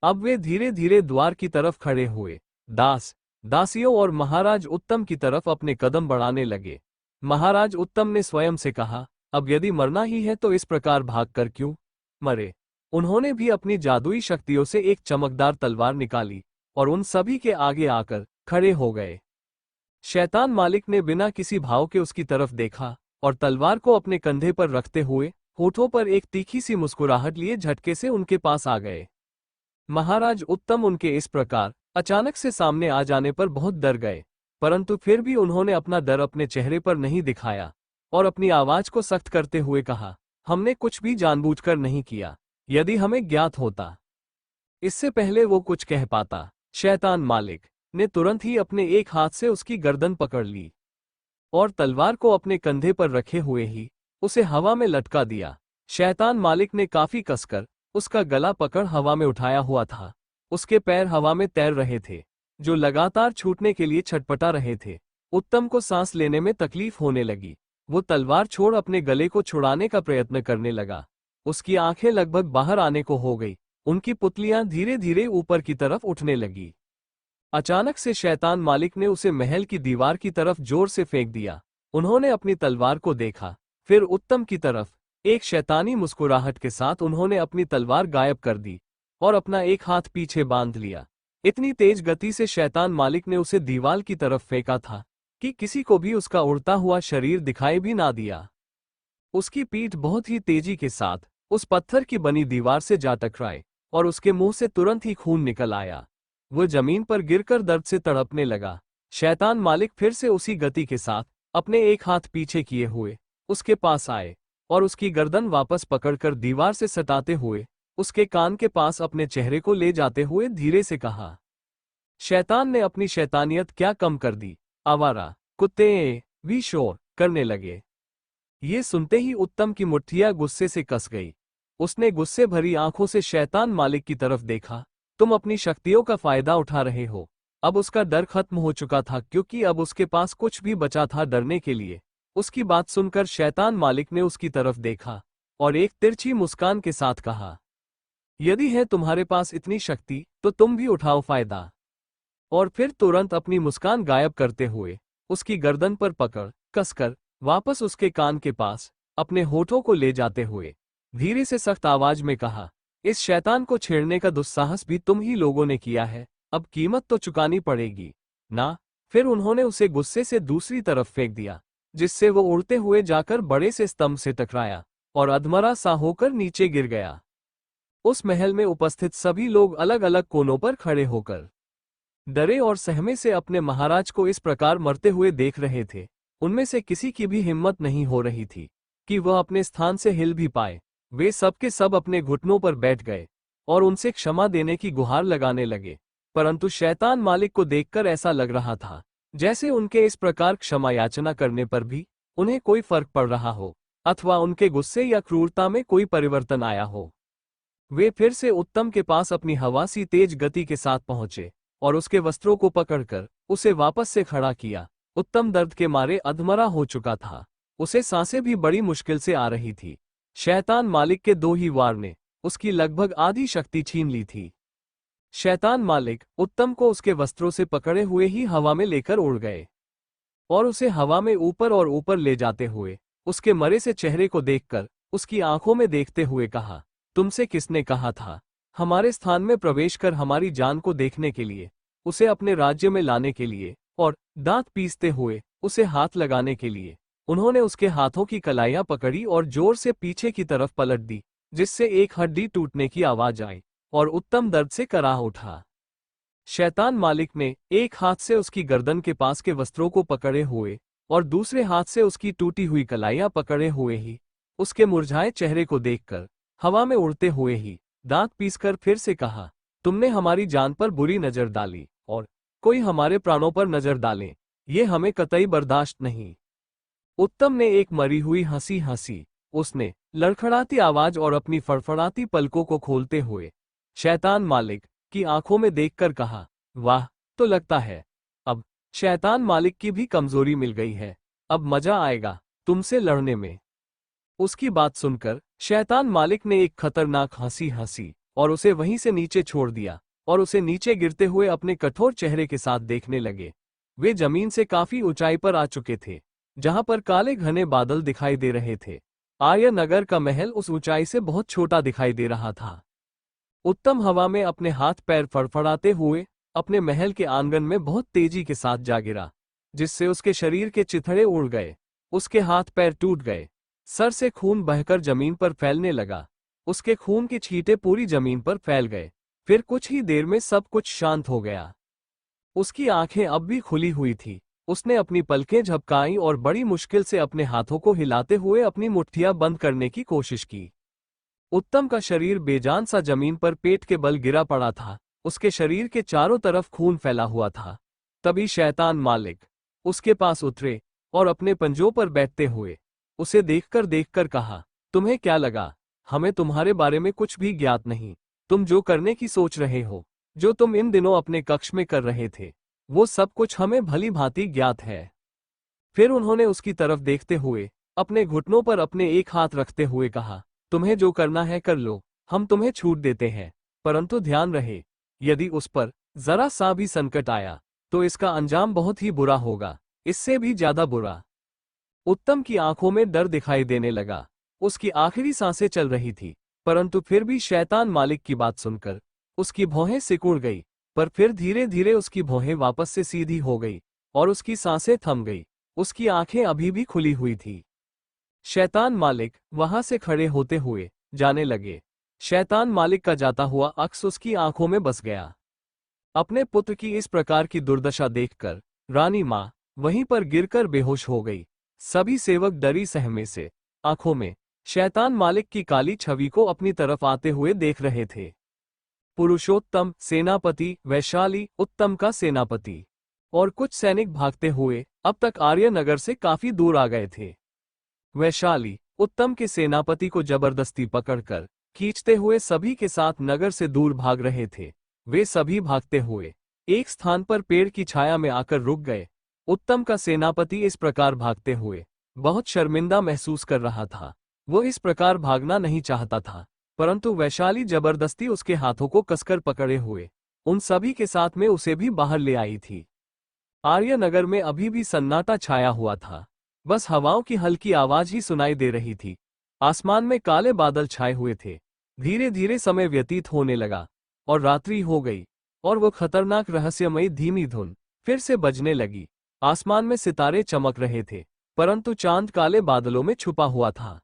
अब वे धीरे धीरे द्वार की तरफ खड़े हुए दास दासियों और महाराज उत्तम की तरफ अपने कदम बढ़ाने लगे। महाराज उत्तम ने स्वयं से कहा, अब यदि मरना ही है तो इस प्रकार भागकर क्यों मरे। उन्होंने भी अपनी जादुई शक्तियों से एक चमकदार तलवार निकाली और उन सभी के आगे आकर खड़े हो गए। शैतान मालिक ने बिना किसी भाव के उसकी तरफ देखा और तलवार को अपने कंधे पर रखते हुए होठों पर एक तीखी सी मुस्कुराहट लिए झटके से उनके पास आ गए। महाराज उत्तम उनके इस प्रकार अचानक से सामने आ जाने पर बहुत डर गए, परंतु फिर भी उन्होंने अपना डर अपने चेहरे पर नहीं दिखाया और अपनी आवाज को सख्त करते हुए कहा, हमने कुछ भी जानबूझकर नहीं किया। यदि हमें ज्ञात होता इससे पहले वो कुछ कह पाता। शैतान मालिक ने तुरंत ही अपने एक हाथ से उसकी गर्दन पकड़ ली और तलवार को अपने कंधे पर रखे हुए ही उसे हवा में लटका दिया। शैतान मालिक ने काफी कसकर उसका गला पकड़ हवा में उठाया हुआ था। उसके पैर हवा में तैर रहे थे, जो लगातार छूटने के लिए छटपटा रहे थे। उत्तम को सांस लेने में तकलीफ होने लगी। वो तलवार छोड़ अपने गले को छुड़ाने का प्रयत्न करने लगा। उसकी आंखें लगभग बाहर आने को हो गई। उनकी पुतलियां धीरे धीरे ऊपर की तरफ उठने लगी। अचानक से शैतान मालिक ने उसे महल की दीवार की तरफ जोर से फेंक दिया। उन्होंने अपनी तलवार को देखा, फिर उत्तम की तरफ। एक शैतानी मुस्कुराहट के साथ उन्होंने अपनी तलवार गायब कर दी और अपना एक हाथ पीछे बांध लिया। इतनी तेज गति से शैतान मालिक ने उसे दीवार की तरफ फेंका था कि किसी को भी उसका उड़ता हुआ शरीर दिखाई भी ना दिया। उसकी पीठ बहुत ही तेजी के साथ उस पत्थर की बनी दीवार से जा टकराई और उसके मुंह से तुरंत ही खून निकल आया। वो जमीन पर गिरकर दर्द से तड़पने लगा। शैतान मालिक फिर से उसी गति के साथ अपने एक हाथ पीछे किए हुए उसके पास आए और उसकी गर्दन वापस पकड़कर दीवार से सटाते हुए उसके कान के पास अपने चेहरे को ले जाते हुए धीरे से कहा। शैतान ने अपनी शैतानियत क्या कम कर दी। आवारा कुत्ते भी शोर करने लगे। ये सुनते ही उत्तम की मुट्ठियां गुस्से से कस गई। उसने गुस्से भरी आंखों से शैतान मालिक की तरफ देखा। तुम अपनी शक्तियों का फायदा उठा रहे हो। अब उसका डर खत्म हो चुका था, क्योंकि अब उसके पास कुछ भी बचा था डरने के लिए। उसकी बात सुनकर शैतान मालिक ने उसकी तरफ देखा और एक तिरछी मुस्कान के साथ कहा, यदि है तुम्हारे पास इतनी शक्ति तो तुम भी उठाओ फायदा। और फिर तुरंत अपनी मुस्कान गायब करते हुए उसकी गर्दन पर पकड़ कसकर वापस उसके कान के पास अपने होठों को ले जाते हुए धीरे से सख्त आवाज में कहा, इस शैतान को छेड़ने का दुस्साहस भी तुम ही लोगों ने किया है, अब कीमत तो चुकानी पड़ेगी ना। फिर उन्होंने उसे गुस्से से दूसरी तरफ फेंक दिया, जिससे वो उड़ते हुए जाकर बड़े से स्तंभ से टकराया और अधमरा सा होकर नीचे गिर गया। उस महल में उपस्थित सभी लोग अलग अलग कोनों पर खड़े होकर डरे और सहमे से अपने महाराज को इस प्रकार मरते हुए देख रहे थे। उनमें से किसी की भी हिम्मत नहीं हो रही थी कि वह अपने स्थान से हिल भी पाए। वे सब के सब अपने घुटनों पर बैठ गए और उनसे क्षमा देने की गुहार लगाने लगे, परंतु शैतान मालिक को देखकर ऐसा लग रहा था जैसे उनके इस प्रकार क्षमा याचना करने पर भी उन्हें कोई फर्क पड़ रहा हो। अथवा उनके गुस्से या क्रूरता में कोई परिवर्तन आया हो। वे फिर से उत्तम के पास अपनी हवासी तेज गति के साथ पहुंचे और उसके वस्त्रों को पकड़कर उसे वापस से खड़ा किया। उत्तम दर्द के मारे अधमरा हो चुका था। उसे सांसें भी बड़ी मुश्किल से आ रही थी। शैतान मालिक के 2 ही वार ने उसकी लगभग आधी शक्ति छीन ली थी। शैतान मालिक उत्तम को उसके वस्त्रों से पकड़े हुए ही हवा में लेकर उड़ गए और उसे हवा में ऊपर और ऊपर ले जाते हुए उसके मरे से चेहरे को देखकर उसकी आंखों में देखते हुए कहा, तुमसे किसने कहा था हमारे स्थान में प्रवेश कर हमारी जान को देखने के लिए, उसे अपने राज्य में लाने के लिए और दांत पीसते हुए उसे हाथ लगाने के लिए। उन्होंने उसके हाथों की कलाइयां पकड़ी और जोर से पीछे की तरफ पलट दी, जिससे एक हड्डी टूटने की आवाज आई और उत्तम दर्द से कराह उठा। शैतान मालिक ने एक हाथ से उसकी गर्दन के पास के वस्त्रों को पकड़े हुए और दूसरे हाथ से उसकी टूटी हुई कलाइयां पकड़े हुए ही उसके मुरझाए चेहरे को देखकर हवा में उड़ते हुए ही दांत पीसकर फिर से कहा, तुमने हमारी जान पर बुरी नजर डाली और कोई हमारे प्राणों पर नजर डाले, ये हमें कतई बर्दाश्त नहीं। उत्तम ने एक मरी हुई हंसी हंसी। उसने लड़खड़ाती आवाज और अपनी फड़फड़ाती पलकों को खोलते हुए शैतान मालिक की आंखों में देखकर कहा, वाह, तो लगता है अब शैतान मालिक की भी कमजोरी मिल गई है, अब मजा आएगा तुमसे लड़ने में। उसकी बात सुनकर शैतान मालिक ने एक खतरनाक हंसी हंसी और उसे वहीं से नीचे छोड़ दिया और उसे नीचे गिरते हुए अपने कठोर चेहरे के साथ देखने लगे। वे जमीन से काफी ऊंचाई पर आ चुके थे, जहां पर काले घने बादल दिखाई दे रहे थे। आर्य नगर का महल उस ऊंचाई से बहुत छोटा दिखाई दे रहा था। उत्तम हवा में अपने हाथ पैर फड़फड़ाते हुए अपने महल के आंगन में बहुत तेजी के साथ जा गिरा, जिससे उसके शरीर के चिथड़े उड़ गए, उसके हाथ पैर टूट गए, सर से खून बहकर जमीन पर फैलने लगा। उसके खून की छींटे पूरी जमीन पर फैल गए। फिर कुछ ही देर में सब कुछ शांत हो गया। उसकी आंखें अब भी खुली हुई थी। उसने अपनी पलकें झपकाईं और बड़ी मुश्किल से अपने हाथों को हिलाते हुए अपनी मुट्ठियां बंद करने की कोशिश की। उत्तम का शरीर बेजान सा जमीन पर पेट के बल गिरा पड़ा था। उसके शरीर के चारों तरफ खून फैला हुआ था। तभी शैतान मालिक उसके पास उतरे और अपने पंजों पर बैठते हुए उसे देखकर कहा, तुम्हें क्या लगा, हमें तुम्हारे बारे में कुछ भी ज्ञात नहीं। तुम जो करने की सोच रहे हो, जो तुम इन दिनों अपने कक्ष में कर रहे थे, वो सब कुछ हमें भली भांति ज्ञात है। फिर उन्होंने उसकी तरफ देखते हुए अपने घुटनों पर अपने एक हाथ रखते हुए कहा, तुम्हें जो करना है कर लो, हम तुम्हें छूट देते हैं, परंतु ध्यान रहे, यदि उस पर जरा सा भी संकट आया तो इसका अंजाम बहुत ही बुरा होगा, इससे भी ज्यादा बुरा। उत्तम की आंखों में डर दिखाई देने लगा। उसकी आखिरी सांसें चल रही थी, परंतु फिर भी शैतान मालिक की बात सुनकर उसकी भौहें सिकुड़ गई। पर फिर धीरे धीरे उसकी भौहें वापस से सीधी हो गई और उसकी सांसें थम गई। उसकी आंखें अभी भी खुली हुई थी। शैतान मालिक वहां से खड़े होते हुए जाने लगे। शैतान मालिक का जाता हुआ अक्स उसकी आंखों में बस गया। अपने पुत्र की इस प्रकार की दुर्दशा देखकर रानी मां वहीं पर गिरकर बेहोश हो गई। सभी सेवक डरी सहमे से आंखों में शैतान मालिक की काली छवि को अपनी तरफ आते हुए देख रहे थे। पुरुषोत्तम सेनापति, वैशाली उत्तम का सेनापति और कुछ सैनिक भागते हुए अब तक आर्य नगर से काफी दूर आ गए थे। वैशाली उत्तम के सेनापति को जबरदस्ती पकड़कर खींचते हुए सभी के साथ नगर से दूर भाग रहे थे। वे सभी भागते हुए एक स्थान पर पेड़ की छाया में आकर रुक गए। उत्तम का सेनापति इस प्रकार भागते हुए बहुत शर्मिंदा महसूस कर रहा था। वो इस प्रकार भागना नहीं चाहता था, परंतु वैशाली जबरदस्ती उसके हाथों को कसकर पकड़े हुए उन सभी के साथ में उसे भी बाहर ले आई थी। आर्य नगर में अभी भी सन्नाटा छाया हुआ था। बस हवाओं की हल्की आवाज ही सुनाई दे रही थी। आसमान में काले बादल छाए हुए थे। धीरे धीरे समय व्यतीत होने लगा और रात्रि हो गई और वो खतरनाक रहस्यमयी धीमी धुन फिर से बजने लगी। आसमान में सितारे चमक रहे थे, परंतु चांद काले बादलों में छुपा हुआ था।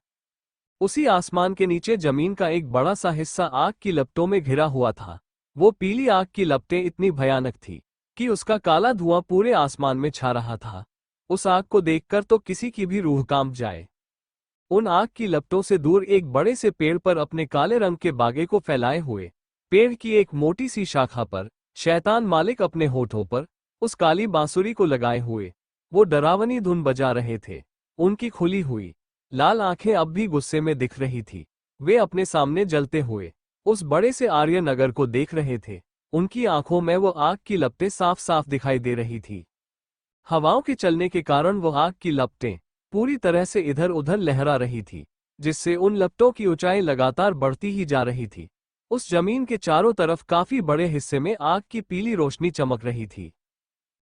उसी आसमान के नीचे जमीन का एक बड़ा सा हिस्सा आग की लपटों में घिरा हुआ था। वो पीली आग की लपटें इतनी भयानक थी कि उसका काला धुआं पूरे आसमान में छा रहा था। उस आग को देखकर तो किसी की भी रूह कांप जाए। उन आग की लपटों से दूर एक बड़े से पेड़ पर अपने काले रंग के बागे को फैलाए हुए पेड़ की एक मोटी सी शाखा पर शैतान मालिक अपने होठों पर उस काली बांसुरी को लगाए हुए वो डरावनी धुन बजा रहे थे। उनकी खुली हुई लाल आंखें अब भी गुस्से में दिख रही थी। वे अपने सामने जलते हुए उस बड़े से आर्य नगर को देख रहे थे। उनकी आंखों में वो आग की लपटें साफ साफ दिखाई दे रही थी। हवाओं के चलने के कारण वो आग की लपटें पूरी तरह से इधर उधर लहरा रही थी, जिससे उन लपटों की ऊंचाई लगातार बढ़ती ही जा रही थी। उस जमीन के चारों तरफ काफी बड़े हिस्से में आग की पीली रोशनी चमक रही थी।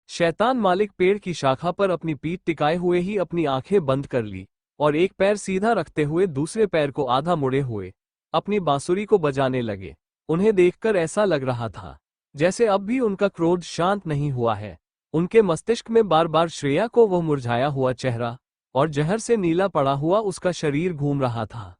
शैतान मालिक पेड़ की शाखा पर अपनी पीठ टिकाए हुए ही अपनी आंखें बंद कर ली और एक पैर सीधा रखते हुए दूसरे पैर को आधा मुड़े हुए अपनी बांसुरी को बजाने लगे। उन्हें देखकर ऐसा लग रहा था जैसे अब भी उनका क्रोध शांत नहीं हुआ है। उनके मस्तिष्क में बार बार श्रेया को वह मुरझाया हुआ चेहरा और जहर से नीला पड़ा हुआ उसका शरीर घूम रहा था।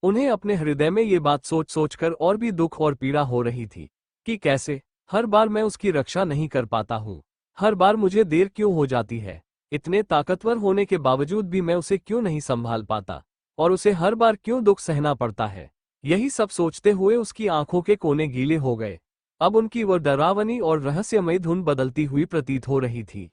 उन्हें अपने हृदय में ये बात सोच सोचकर और भी दुख और पीड़ा हो रही थी कि कैसे हर बार मैं उसकी रक्षा नहीं कर पाता हूँ। हर बार मुझे देर क्यों हो जाती है। इतने ताकतवर होने के बावजूद भी मैं उसे क्यों नहीं संभाल पाता और उसे हर बार क्यों दुख सहना पड़ता है। यही सब सोचते हुए उसकी आंखों के कोने गीले हो गए। अब उनकी वह डरावनी और रहस्यमयी धुन बदलती हुई प्रतीत हो रही थी।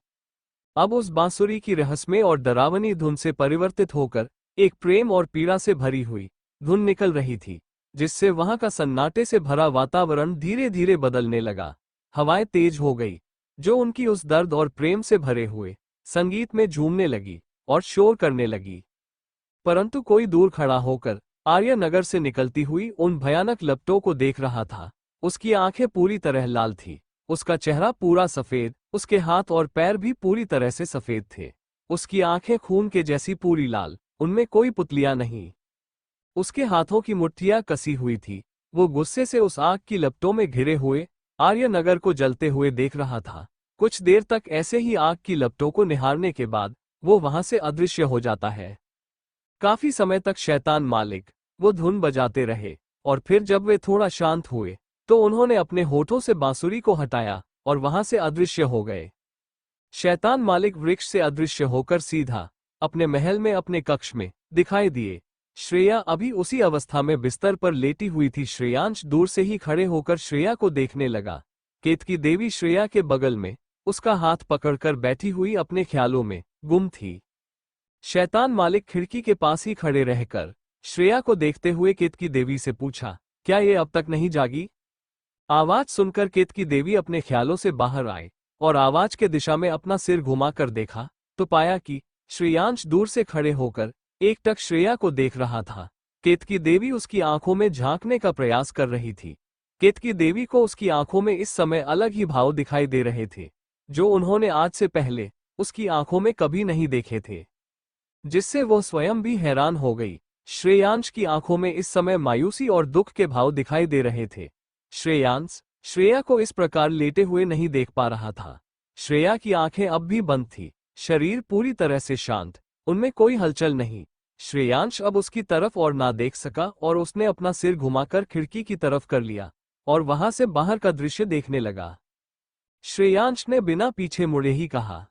अब उस बांसुरी की रहस्यमय और डरावनी धुन से परिवर्तित होकर एक प्रेम और पीड़ा से भरी हुई धुन निकल रही थी, जिससे वहां का सन्नाटे से भरा वातावरण धीरे धीरे बदलने लगा। हवाएं तेज हो गई, जो उनकी उस दर्द और प्रेम से भरे हुए संगीत में झूमने लगी और शोर करने लगी। परंतु कोई दूर खड़ा होकर आर्य नगर से निकलती हुई उन भयानक लपटों को देख रहा था। उसकी आंखें पूरी तरह लाल थी, उसका चेहरा पूरा सफेद, उसके हाथ और पैर भी पूरी तरह से सफेद थे। उसकी आंखें खून के जैसी पूरी लाल, उनमें कोई पुतलियां नहीं। उसके हाथों की मुट्ठियां कसी हुई थी। वो गुस्से से उस आग की लपटों में घिरे हुए आर्य नगर को जलते हुए देख रहा था। कुछ देर तक ऐसे ही आग की लपटों को निहारने के बाद वो वहां से अदृश्य हो जाता है। काफी समय तक शैतान मालिक वो धुन बजाते रहे और फिर जब वे थोड़ा शांत हुए तो उन्होंने अपने होठों से बांसुरी को हटाया और वहां से अदृश्य हो गए। शैतान मालिक वृक्ष से अदृश्य होकर सीधा अपने महल में अपने कक्ष में दिखाई दिए। श्रेया अभी उसी अवस्था में बिस्तर पर लेटी हुई थी। श्रेयांश दूर से ही खड़े होकर श्रेया को देखने लगा। केतकी देवी श्रेया के बगल में उसका हाथ पकड़कर बैठी हुई अपने ख्यालों में गुम थी। शैतान मालिक खिड़की के पास ही खड़े रहकर श्रेया को देखते हुए केतकी देवी से पूछा, क्या ये अब तक नहीं जागी? आवाज सुनकर केतकी देवी अपने ख्यालों से बाहर आए और आवाज के दिशा में अपना सिर घुमाकर देखा तो पाया कि श्रेयांश दूर से खड़े होकर एकटक श्रेया को देख रहा था। केतकी देवी उसकी आंखों में झांकने का प्रयास कर रही थी। केतकी देवी को उसकी आंखों में इस समय अलग ही भाव दिखाई दे रहे थे, जो उन्होंने आज से पहले उसकी आंखों में कभी नहीं देखे थे, जिससे वो स्वयं भी हैरान हो गई। श्रेयांश की आंखों में इस समय मायूसी और दुख के भाव दिखाई दे रहे थे। श्रेयांश श्रेया को इस प्रकार लेटे हुए नहीं देख पा रहा था। श्रेया की आंखें अब भी बंद थी, शरीर पूरी तरह से शांत, उनमें कोई हलचल नहीं। श्रेयांश अब उसकी तरफ और ना देख सका और उसने अपना सिर घुमाकर खिड़की की तरफ कर लिया और वहां से बाहर का दृश्य देखने लगा। श्रेयांश ने बिना पीछे मुड़े ही कहा,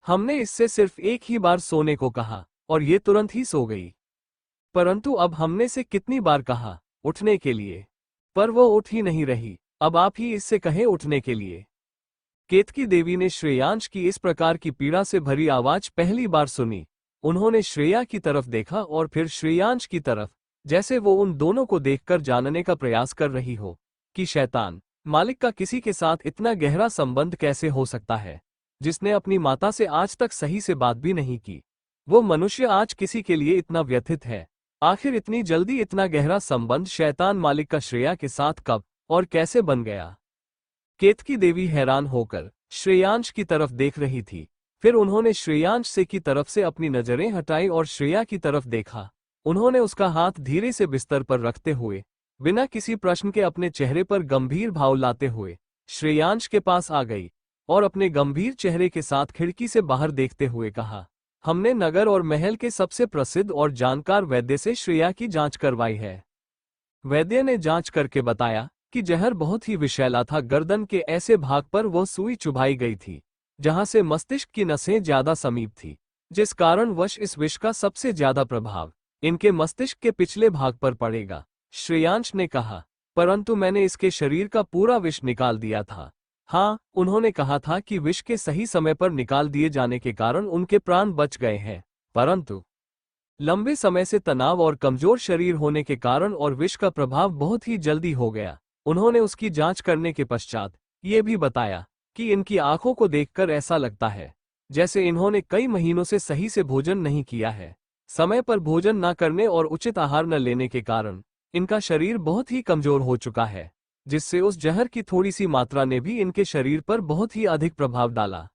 हमने इससे सिर्फ एक ही बार सोने को कहा और ये तुरंत ही सो गई। परंतु अब हमने से कितनी बार कहा उठने के लिए, पर वो उठ ही नहीं रही। अब आप ही इससे कहें उठने के लिए। केतकी देवी ने श्रेयांश की इस प्रकार की पीड़ा से भरी आवाज पहली बार सुनी। उन्होंने श्रेया की तरफ देखा और फिर श्रेयांश की तरफ, जैसे वो उन दोनों को देखकर जानने का प्रयास कर रही हो कि शैतान मालिक का किसी के साथ इतना गहरा संबंध कैसे हो सकता है, जिसने अपनी माता से आज तक सही से बात भी नहीं की। वो मनुष्य आज किसी के लिए इतना व्यथित है। आखिर इतनी जल्दी इतना गहरा संबंध शैतान मालिक का श्रेया के साथ कब और कैसे बन गया? केतकी देवी हैरान होकर श्रेयांश की तरफ देख रही थी। फिर उन्होंने श्रेयांश से की तरफ से अपनी नजरें हटाई और श्रेया की तरफ देखा। उन्होंने उसका हाथ धीरे से बिस्तर पर रखते हुए बिना किसी प्रश्न के अपने चेहरे पर गंभीर भाव लाते हुए श्रेयांश के पास आ गई और अपने गंभीर चेहरे के साथ खिड़की से बाहर देखते हुए कहा, हमने नगर और महल के सबसे प्रसिद्ध और जानकार वैद्य से श्रेया की जांच करवाई है। वैद्य ने जांच करके बताया कि जहर बहुत ही विषैला था। गर्दन के ऐसे भाग पर वो सुई चुभाई गई थी जहां से मस्तिष्क की नसें ज्यादा समीप थी, जिस कारणवश इस विष का सबसे ज्यादा प्रभाव इनके मस्तिष्क के पिछले भाग पर पड़ेगा। श्रेयांश ने कहा, परंतु मैंने इसके शरीर का पूरा विष निकाल दिया था। हाँ, उन्होंने कहा था कि विष के सही समय पर निकाल दिए जाने के कारण उनके प्राण बच गए हैं, परंतु लंबे समय से तनाव और कमजोर शरीर होने के कारण और विष का प्रभाव बहुत ही जल्दी हो गया। उन्होंने उसकी जांच करने के पश्चात ये भी बताया कि इनकी आंखों को देखकर ऐसा लगता है जैसे इन्होंने कई महीनों से सही से भोजन नहीं किया है। समय पर भोजन न करने और उचित आहार न लेने के कारण इनका शरीर बहुत ही कमजोर हो चुका है, जिससे उस जहर की थोड़ी सी मात्रा ने भी इनके शरीर पर बहुत ही अधिक प्रभाव डाला।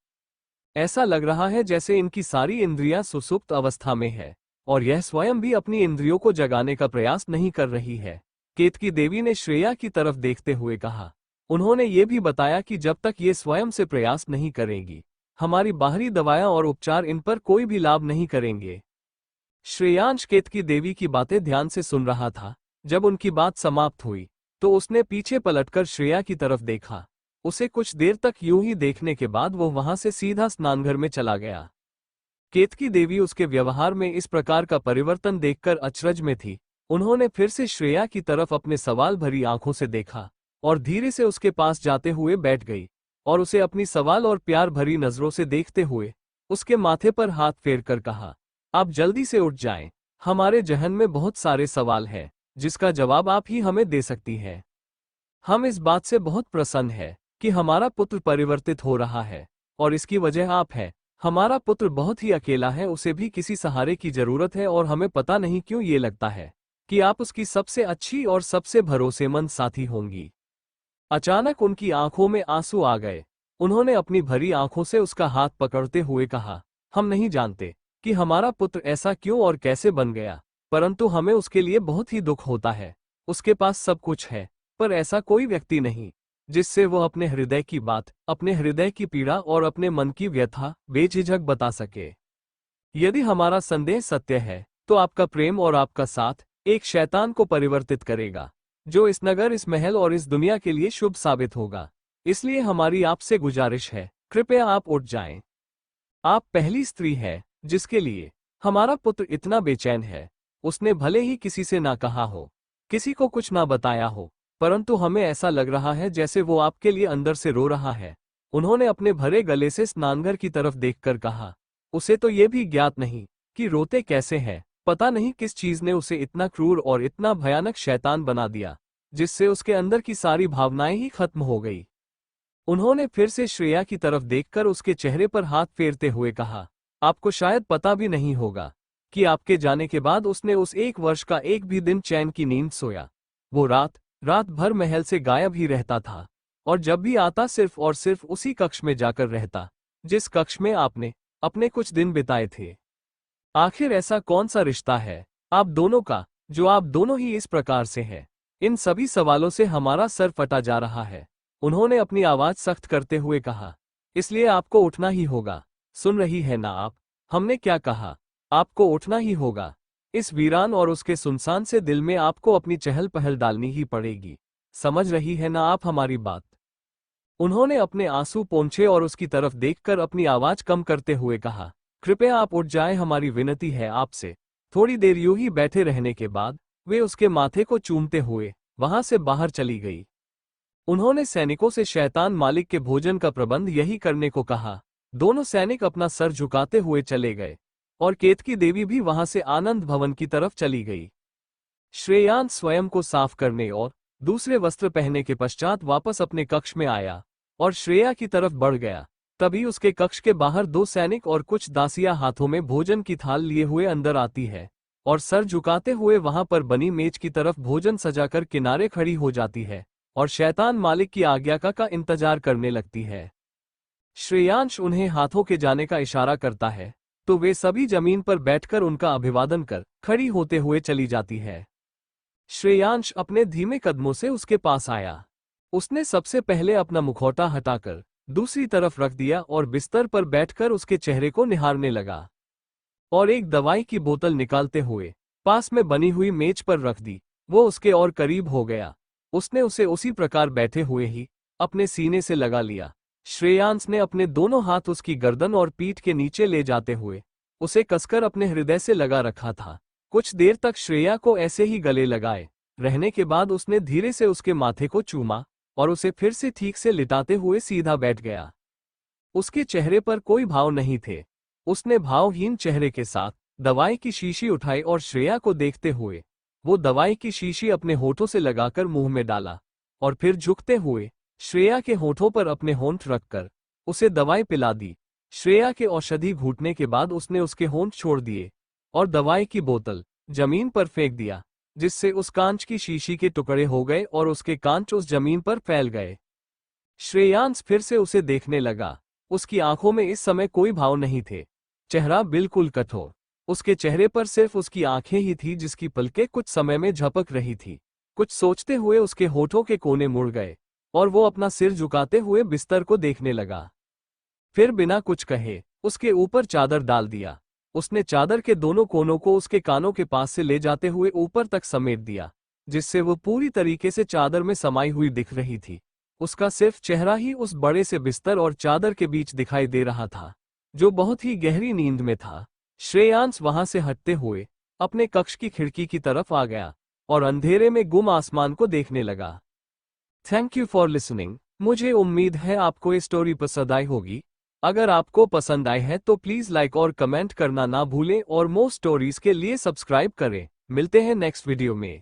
ऐसा लग रहा है जैसे इनकी सारी इंद्रियां सुसुप्त अवस्था में है और यह स्वयं भी अपनी इंद्रियों को जगाने का प्रयास नहीं कर रही है। केतकी देवी ने श्रेया की तरफ देखते हुए कहा। उन्होंने ये भी बताया कि जब तक ये स्वयं से प्रयास नहीं करेंगी, हमारी बाहरी दवाएं और उपचार इन पर कोई भी लाभ नहीं करेंगे। श्रेयांश केतकी देवी की बातें ध्यान से सुन रहा था। जब उनकी बात समाप्त हुई तो उसने पीछे पलटकर श्रेया की तरफ देखा। उसे कुछ देर तक यूं ही देखने के बाद वो वहां से सीधा स्नानघर में चला गया। केतकी देवी उसके व्यवहार में इस प्रकार का परिवर्तन देखकर अचरज में थी। उन्होंने फिर से श्रेया की तरफ अपने सवाल भरी आंखों से देखा और धीरे से उसके पास जाते हुए बैठ गई और उसे अपनी सवाल और प्यार भरी नजरों से देखते हुए उसके माथे पर हाथ फेर कर कहा, आप जल्दी से उठ जाएं। हमारे जहन में बहुत सारे सवाल हैं जिसका जवाब आप ही हमें दे सकती हैं। हम इस बात से बहुत प्रसन्न हैं कि हमारा पुत्र परिवर्तित हो रहा है और इसकी वजह आप है। हमारा पुत्र बहुत ही अकेला है, उसे भी किसी सहारे की जरूरत है और हमें पता नहीं क्यों ये लगता है कि आप उसकी सबसे अच्छी और सबसे भरोसेमंद साथी होंगी। अचानक उनकी आंखों में आंसू आ गए। उन्होंने अपनी भरी आंखों से उसका हाथ पकड़ते हुए कहा, हम नहीं जानते कि हमारा पुत्र ऐसा क्यों और कैसे बन गया, परंतु हमें उसके लिए बहुत ही दुख होता है। उसके पास सब कुछ है, पर ऐसा कोई व्यक्ति नहीं जिससे वो अपने हृदय की बात, अपने हृदय की पीड़ा और अपने मन की व्यथा बेझिझक बता सके। यदि हमारा संदेह सत्य है तो आपका प्रेम और आपका साथ एक शैतान को परिवर्तित करेगा, जो इस नगर, इस महल और इस दुनिया के लिए शुभ साबित होगा। इसलिए हमारी आपसे गुजारिश है, कृपया आप उठ जाएं। आप पहली स्त्री है जिसके लिए हमारा पुत्र इतना बेचैन है। उसने भले ही किसी से ना कहा हो, किसी को कुछ ना बताया हो, परंतु हमें ऐसा लग रहा है जैसे वो आपके लिए अंदर से रो रहा है। उन्होंने अपने भरे गले से स्नानघर की तरफ देखकर कहा, उसे तो ये भी ज्ञात नहीं कि रोते कैसे हैं। पता नहीं किस चीज ने उसे इतना क्रूर और इतना भयानक शैतान बना दिया, जिससे उसके अंदर की सारी भावनाएं ही खत्म हो गई। उन्होंने फिर से श्रेया की तरफ देखकर उसके चेहरे पर हाथ फेरते हुए कहा, आपको शायद पता भी नहीं होगा कि आपके जाने के बाद उसने उस 1 वर्ष का एक भी दिन चैन की नींद सोया। वो रात रात भर महल से गायब ही रहता था और जब भी आता सिर्फ और सिर्फ उसी कक्ष में जाकर रहता जिस कक्ष में आपने अपने कुछ दिन बिताए थे। आखिर ऐसा कौन सा रिश्ता है आप दोनों का, जो आप दोनों ही इस प्रकार से हैं? इन सभी सवालों से हमारा सर फटा जा रहा है। उन्होंने अपनी आवाज सख्त करते हुए कहा, इसलिए आपको उठना ही होगा। सुन रही है ना आप, हमने क्या कहा? आपको उठना ही होगा। इस वीरान और उसके सुनसान से दिल में आपको अपनी चहल पहल डालनी ही पड़ेगी। समझ रही है ना आप हमारी बात? उन्होंने अपने आंसू पोंछे और उसकी तरफ देखकर अपनी आवाज कम करते हुए कहा, कृपया आप उठ जाएं, हमारी विनती है आपसे। थोड़ी देर यूं ही बैठे रहने के बाद वे उसके माथे को चूमते हुए वहां से बाहर चली गई। उन्होंने सैनिकों से शैतान मालिक के भोजन का प्रबंध यही करने को कहा। दोनों सैनिक अपना सर झुकाते हुए चले गए और केतकी देवी भी वहां से आनंद भवन की तरफ चली गई। श्रेयांश स्वयं को साफ करने और दूसरे वस्त्र पहनने के पश्चात वापस अपने कक्ष में आया और श्रेया की तरफ बढ़ गया। तभी उसके कक्ष के बाहर 2 सैनिक और कुछ दासियां हाथों में भोजन की थाल लिए हुए अंदर आती है और सर झुकाते हुए वहां पर बनी मेज की तरफ भोजन सजाकर किनारे खड़ी हो जाती है और शैतान मालिक की आज्ञा का इंतजार करने लगती है। श्रेयांश उन्हें हाथों के जाने का इशारा करता है तो वे सभी जमीन पर बैठकर उनका अभिवादन कर खड़ी होते हुए चली जाती है। श्रेयांश अपने धीमे कदमों से उसके पास आया। उसने सबसे पहले अपना मुखौटा हटाकर दूसरी तरफ रख दिया और बिस्तर पर बैठकर उसके चेहरे को निहारने लगा और एक दवाई की बोतल निकालते हुए पास में बनी हुई मेज पर रख दी। वो उसके और करीब हो गया। उसने उसे उसी प्रकार बैठे हुए ही अपने सीने से लगा लिया। श्रेयांश ने अपने दोनों हाथ उसकी गर्दन और पीठ के नीचे ले जाते हुए उसे कसकर अपने हृदय से लगा रखा था। कुछ देर तक श्रेया को ऐसे ही गले लगाए रहने के बाद उसने धीरे से उसके माथे को चूमा और उसे फिर से ठीक से लिटाते हुए सीधा बैठ गया। उसके चेहरे पर कोई भाव नहीं थे। उसने भावहीन चेहरे के साथ दवाई की शीशी उठाई और श्रेया को देखते हुए वो दवाई की शीशी अपने होठों से लगाकर मुंह में डाला और फिर झुकते हुए श्रेया के होठों पर अपने होंठ रखकर उसे दवाई पिला दी। श्रेया के औषधि घूटने के बाद उसने उसके होंठ छोड़ दिए और दवाई की बोतल जमीन पर फेंक दिया, जिससे उस कांच की शीशी के टुकड़े हो गए और उसके कांच उस जमीन पर फैल गए। श्रेयांश फिर से उसे देखने लगा। उसकी आंखों में इस समय कोई भाव नहीं थे, चेहरा बिल्कुल कठोर। उसके चेहरे पर सिर्फ उसकी आंखें ही थी जिसकी पलकें कुछ समय में झपक रही थी। कुछ सोचते हुए उसके होठों के कोने मुड़ गए और वो अपना सिर झुकाते हुए बिस्तर को देखने लगा। फिर बिना कुछ कहे उसके ऊपर चादर डाल दिया। उसने चादर के दोनों कोनों को उसके कानों के पास से ले जाते हुए ऊपर तक समेट दिया, जिससे वो पूरी तरीके से चादर में समाई हुई दिख रही थी। उसका सिर्फ चेहरा ही उस बड़े से बिस्तर और चादर के बीच दिखाई दे रहा था, जो बहुत ही गहरी नींद में था। श्रेयांश वहां से हटते हुए अपने कक्ष की खिड़की की तरफ आ गया और अंधेरे में गुम आसमान को देखने लगा। Thank you for listening. मुझे उम्मीद है आपको ये स्टोरी पसंद आई होगी। अगर आपको पसंद आई है तो प्लीज लाइक और कमेंट करना ना भूलें और मोर स्टोरीज के लिए सब्सक्राइब करें। मिलते हैं नेक्स्ट वीडियो में।